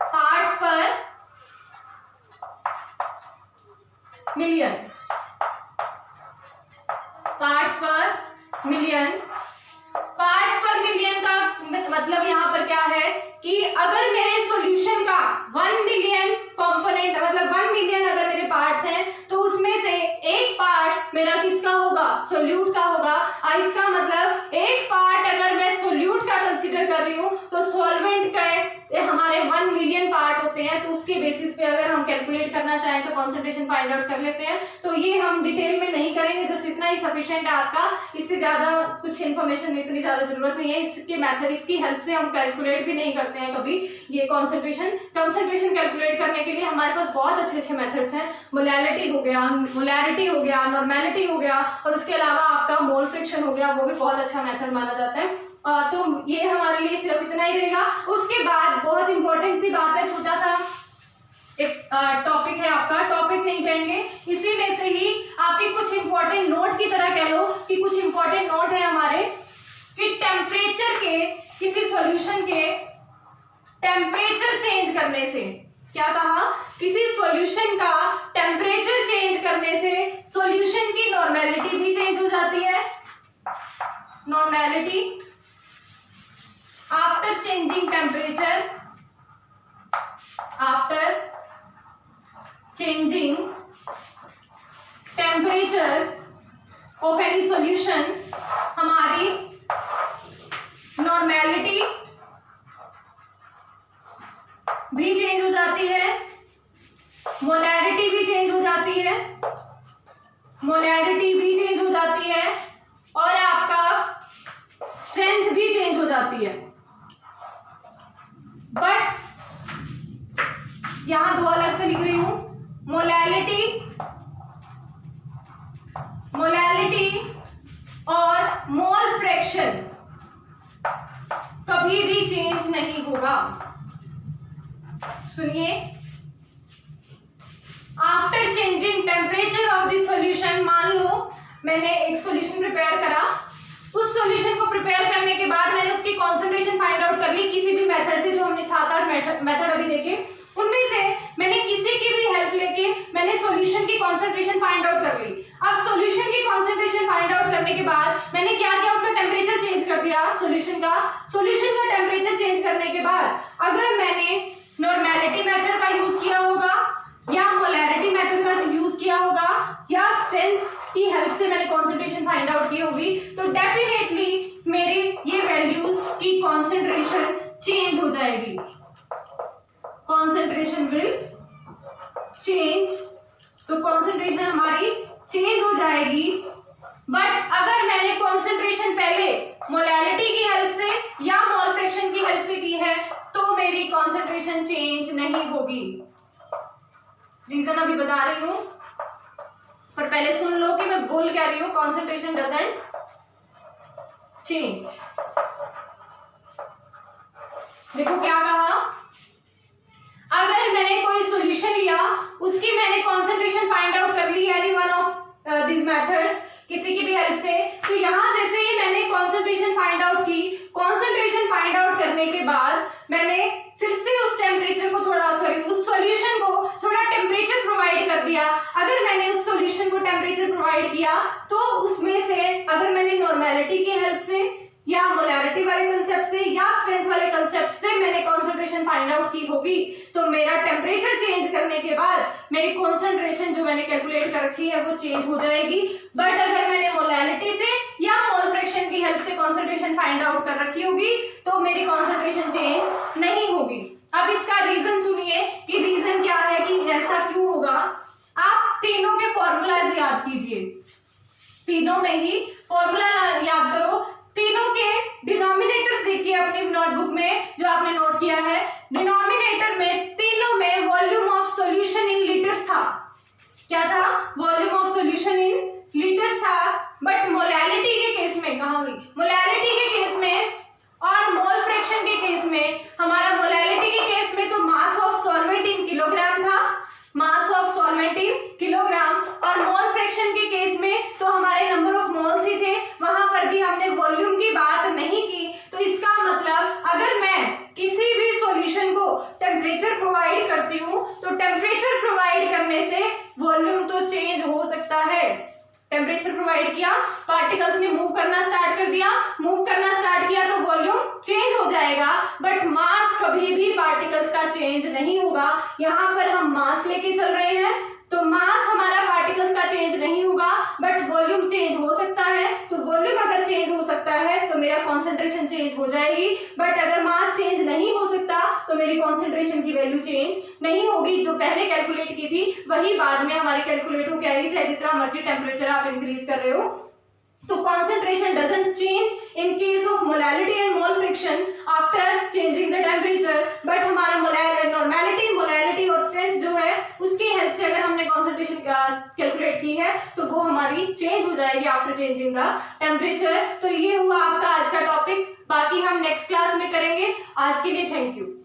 पार्ट्स पर मिलियन, पार्ट्स पर मिलियन, पार्ट्स पर मिलियन का मतलब यहाँ पर क्या है कि अगर मेरे सॉल्यूशन का 1 मिलियन कंपोनेंट मतलब 1 मिलियन अगर मेरे पार्ट्स हैं तो उसमें से एक पार्ट मेरा किसका होगा, सोल्यूट का होगा। इसका मतलब एक पार्ट अगर मैं सोल्यूट का कंसीडर कर रही हूँ तो सॉल्वेंट का हमारे 1 मिलियन पार्ट होते हैं। तो उसके बेसिस पे अगर हम कैलकुलेट करना चाहें तो कॉन्सेंट्रेशन फाइंड आउट कर लेते हैं। तो ये हम डिटेल में नहीं करेंगे, जस्ट इतना ही सफिशिएंट है आपका, इससे ज़्यादा कुछ इन्फॉर्मेशन इतनी ज़्यादा जरूरत नहीं है। इसके मेथड, इसकी हेल्प से हम कैलकुलेट भी नहीं करते हैं कभी ये कॉन्सेंट्रेशन कैलकुलेट करने के लिए हमारे पास बहुत अच्छे अच्छे मेथड्स हैं। मोलैरिटी हो गया, नॉर्मेलिटी हो गया, और उसके अलावा आपका मोल फ्रिक्शन हो गया, वो भी बहुत अच्छा मेथड माना जाता है। तो ये हमारे लिए सिर्फ इतना ही रहेगा। उसके बाद बहुत इंपॉर्टेंट सी बात है, छोटा सा एक टॉपिक है आपका, टॉपिक नहीं कहेंगे, इसी में से ही आपके कुछ इंपॉर्टेंट नोट की तरह कह लो कि कुछ इंपॉर्टेंट नोट है हमारे कि टेम्परेचर के, किसी सॉल्यूशन के टेम्परेचर चेंज करने से, क्या कहा, किसी सॉल्यूशन का टेम्परेचर चेंज करने से सॉल्यूशन की नॉर्मेलिटी भी चेंज हो जाती है। Normality after changing temperature, after changing temperature of any solution, हमारी नॉर्मेलिटी भी चेंज हो जाती है, मोलैरिटी भी चेंज हो जाती है, मोलैरिटी भी चेंज हो जाती है, और आपका स्ट्रेंथ भी चेंज हो जाती है। बट यहां दो अलग से लिख रही हूं, मोलैलिटी और मोल फ्रैक्शन कभी भी चेंज नहीं होगा। सुनिए, after changing temperature of this solution, मान लो मैंने एक सॉल्यूशन प्रिपेयर करा, उस सॉल्यूशन को प्रिपेयर करने के बाद मैंने उसकी कॉन्सेंट्रेशन फाइंड आउट कर ली किसी भी मेथड से, जो हमने 7-8 मेथड अभी देखे, उनमें से मैंने किसी की भी हेल्प लेके मैंने सॉल्यूशन की कॉन्सेंट्रेशन फाइंड आउट कर ली। अब सॉल्यूशन की कॉन्सेंट्रेशन फाइंड आउट करने के बाद मैंने क्या किया, उसका टेम्परेचर चेंज कर दिया, सॉल्यूशन का टेम्परेचर चेंज करने के बाद अगर मैंने नॉर्मेलिटी मेथड का यूज किया होगा या मोलैरिटी मेथड का यूज किया होगा या स्ट्रेंथ की हेल्प से मैंने कॉन्सेंट्रेशन फाइंड आउट की होगी, तो डेफिनेटली मेरी ये वैल्यूज की कॉन्सेंट्रेशन चेंज हो जाएगी, कॉन्सेंट्रेशन विल चेंज, तो कॉन्सेंट्रेशन हमारी चेंज हो जाएगी। बट अगर मैंने कॉन्सेंट्रेशन पहले मोलैरिटी की हेल्प से या मोल फ्रैक्शन की हेल्प से की है तो मेरी कॉन्सेंट्रेशन चेंज नहीं होगी। रीजन अभी बता रही हूं, पर पहले सुन लो कि मैं बोल क्या रही हूं, कॉन्सेंट्रेशन डजंट चेंज। देखो क्या कहा, अगर मैंने कोई सॉल्यूशन लिया, उसकी मैंने कॉन्सेंट्रेशन फाइंड आउट कर ली any one of this methods, किसी की भी हेल्प से, तो यहां जैसे ही मैंने कॉन्सेंट्रेशन फाइंड आउट की, कॉन्सेंट्रेशन फाइंड आउट करने के बाद मैंने फिर से उस टेम्परेचर को उस सॉल्यूशन को थोड़ा टेम्परेचर प्रोवाइड कर दिया। अगर मैंने उस सॉल्यूशन को टेम्परेचर प्रोवाइड किया तो उसमें से अगर मैंने नॉर्मेलिटी की हेल्प से या मोलैरिटी वाले कंसेप्ट से या स्ट्रेंथ वाले कंसेप्ट से मैंने कॉन्सेंट्रेशन फाइंड आउट की होगी, तो मेरा टेम्परेचर चेंज करने के बाद मेरी कॉन्सेंट्रेशन जो मैंने कैलकुलेट कर रखी है वो चेंज हो जाएगी। बट अगर मैंने मोलैरिटी से या मोल फ्रैक्शन की हेल्प से कॉन्सेंट्रेशन फाइंड आउट कर रखी होगी तो मेरी कॉन्सेंट्रेशन चेंज नहीं होगी। अब इसका रीजन सुनिए कि रीजन क्या है कि ऐसा क्यों होगा। आप तीनों के फॉर्मूलाज याद कीजिए, तीनों में ही फॉर्मूला याद करो, तीनों के डिनोमिनेटर्स देखिए अपनी नोटबुक में जो आपने नोट किया है। डिनोमिनेटर में तीनों में volume of solution in litres था। क्या था? Volume of solution in litres था। बट मोलैलिटी के केस में कहाँ गई? मोलैलिटी के केस में और मोल फ्रैक्शन के केस में, हमारा मोलैलिटी के केस में तो mass of solvent in kilogram था, mass of solvent in kilogram, और मोल फ्रैक्शन के केस में तो हमारे नंबर ऑफ मोल्स ही थे, वहां पर भी हमने वॉल्यूम की बात नहीं की। तो इसका मतलब अगर मैं किसी भी सॉल्यूशन को टेम्परेचर प्रोवाइड करती हूं तो टेम्परेचर प्रोवाइड करने से वॉल्यूम तो चेंज हो सकता है। टेम्परेचर प्रोवाइड किया, पार्टिकल्स ने मूव करना स्टार्ट कर दिया, मूव करना स्टार्ट किया तो वॉल्यूम चेंज हो जाएगा, बट मास कभी भी पार्टिकल्स का चेंज नहीं होगा। यहाँ पर हम मास लेके चल रहे हैं तो मास हमारा पार्टिकल्स का चेंज नहीं होगा, बट वॉल्यूम चेंज हो सकता है। तो वॉल्यूम अगर चेंज हो सकता है तो मेरा कॉन्सेंट्रेशन चेंज हो जाएगी, बट अगर मास चेंज नहीं हो सकता तो मेरी कॉन्सेंट्रेशन की वैल्यू चेंज नहीं होगी। जो पहले कैलकुलेट की थी वही बाद में हमारी कैलकुलेट हो जाएगी, चाहे जितना मर्जी टेम्परेचर आप इंक्रीज कर रहे हो। तो concentration doesn't change in case of molality and mole friction after changing the temperature, but हमारा normality, molality और strength जो है उसकी हेल्प से अगर हमने concentration कैलकुलेट की है तो वो हमारी चेंज हो जाएगी आफ्टर चेंजिंग द टेम्परेचर। तो ये हुआ आपका आज का टॉपिक, बाकी हम नेक्स्ट क्लास में करेंगे। आज के लिए थैंक यू।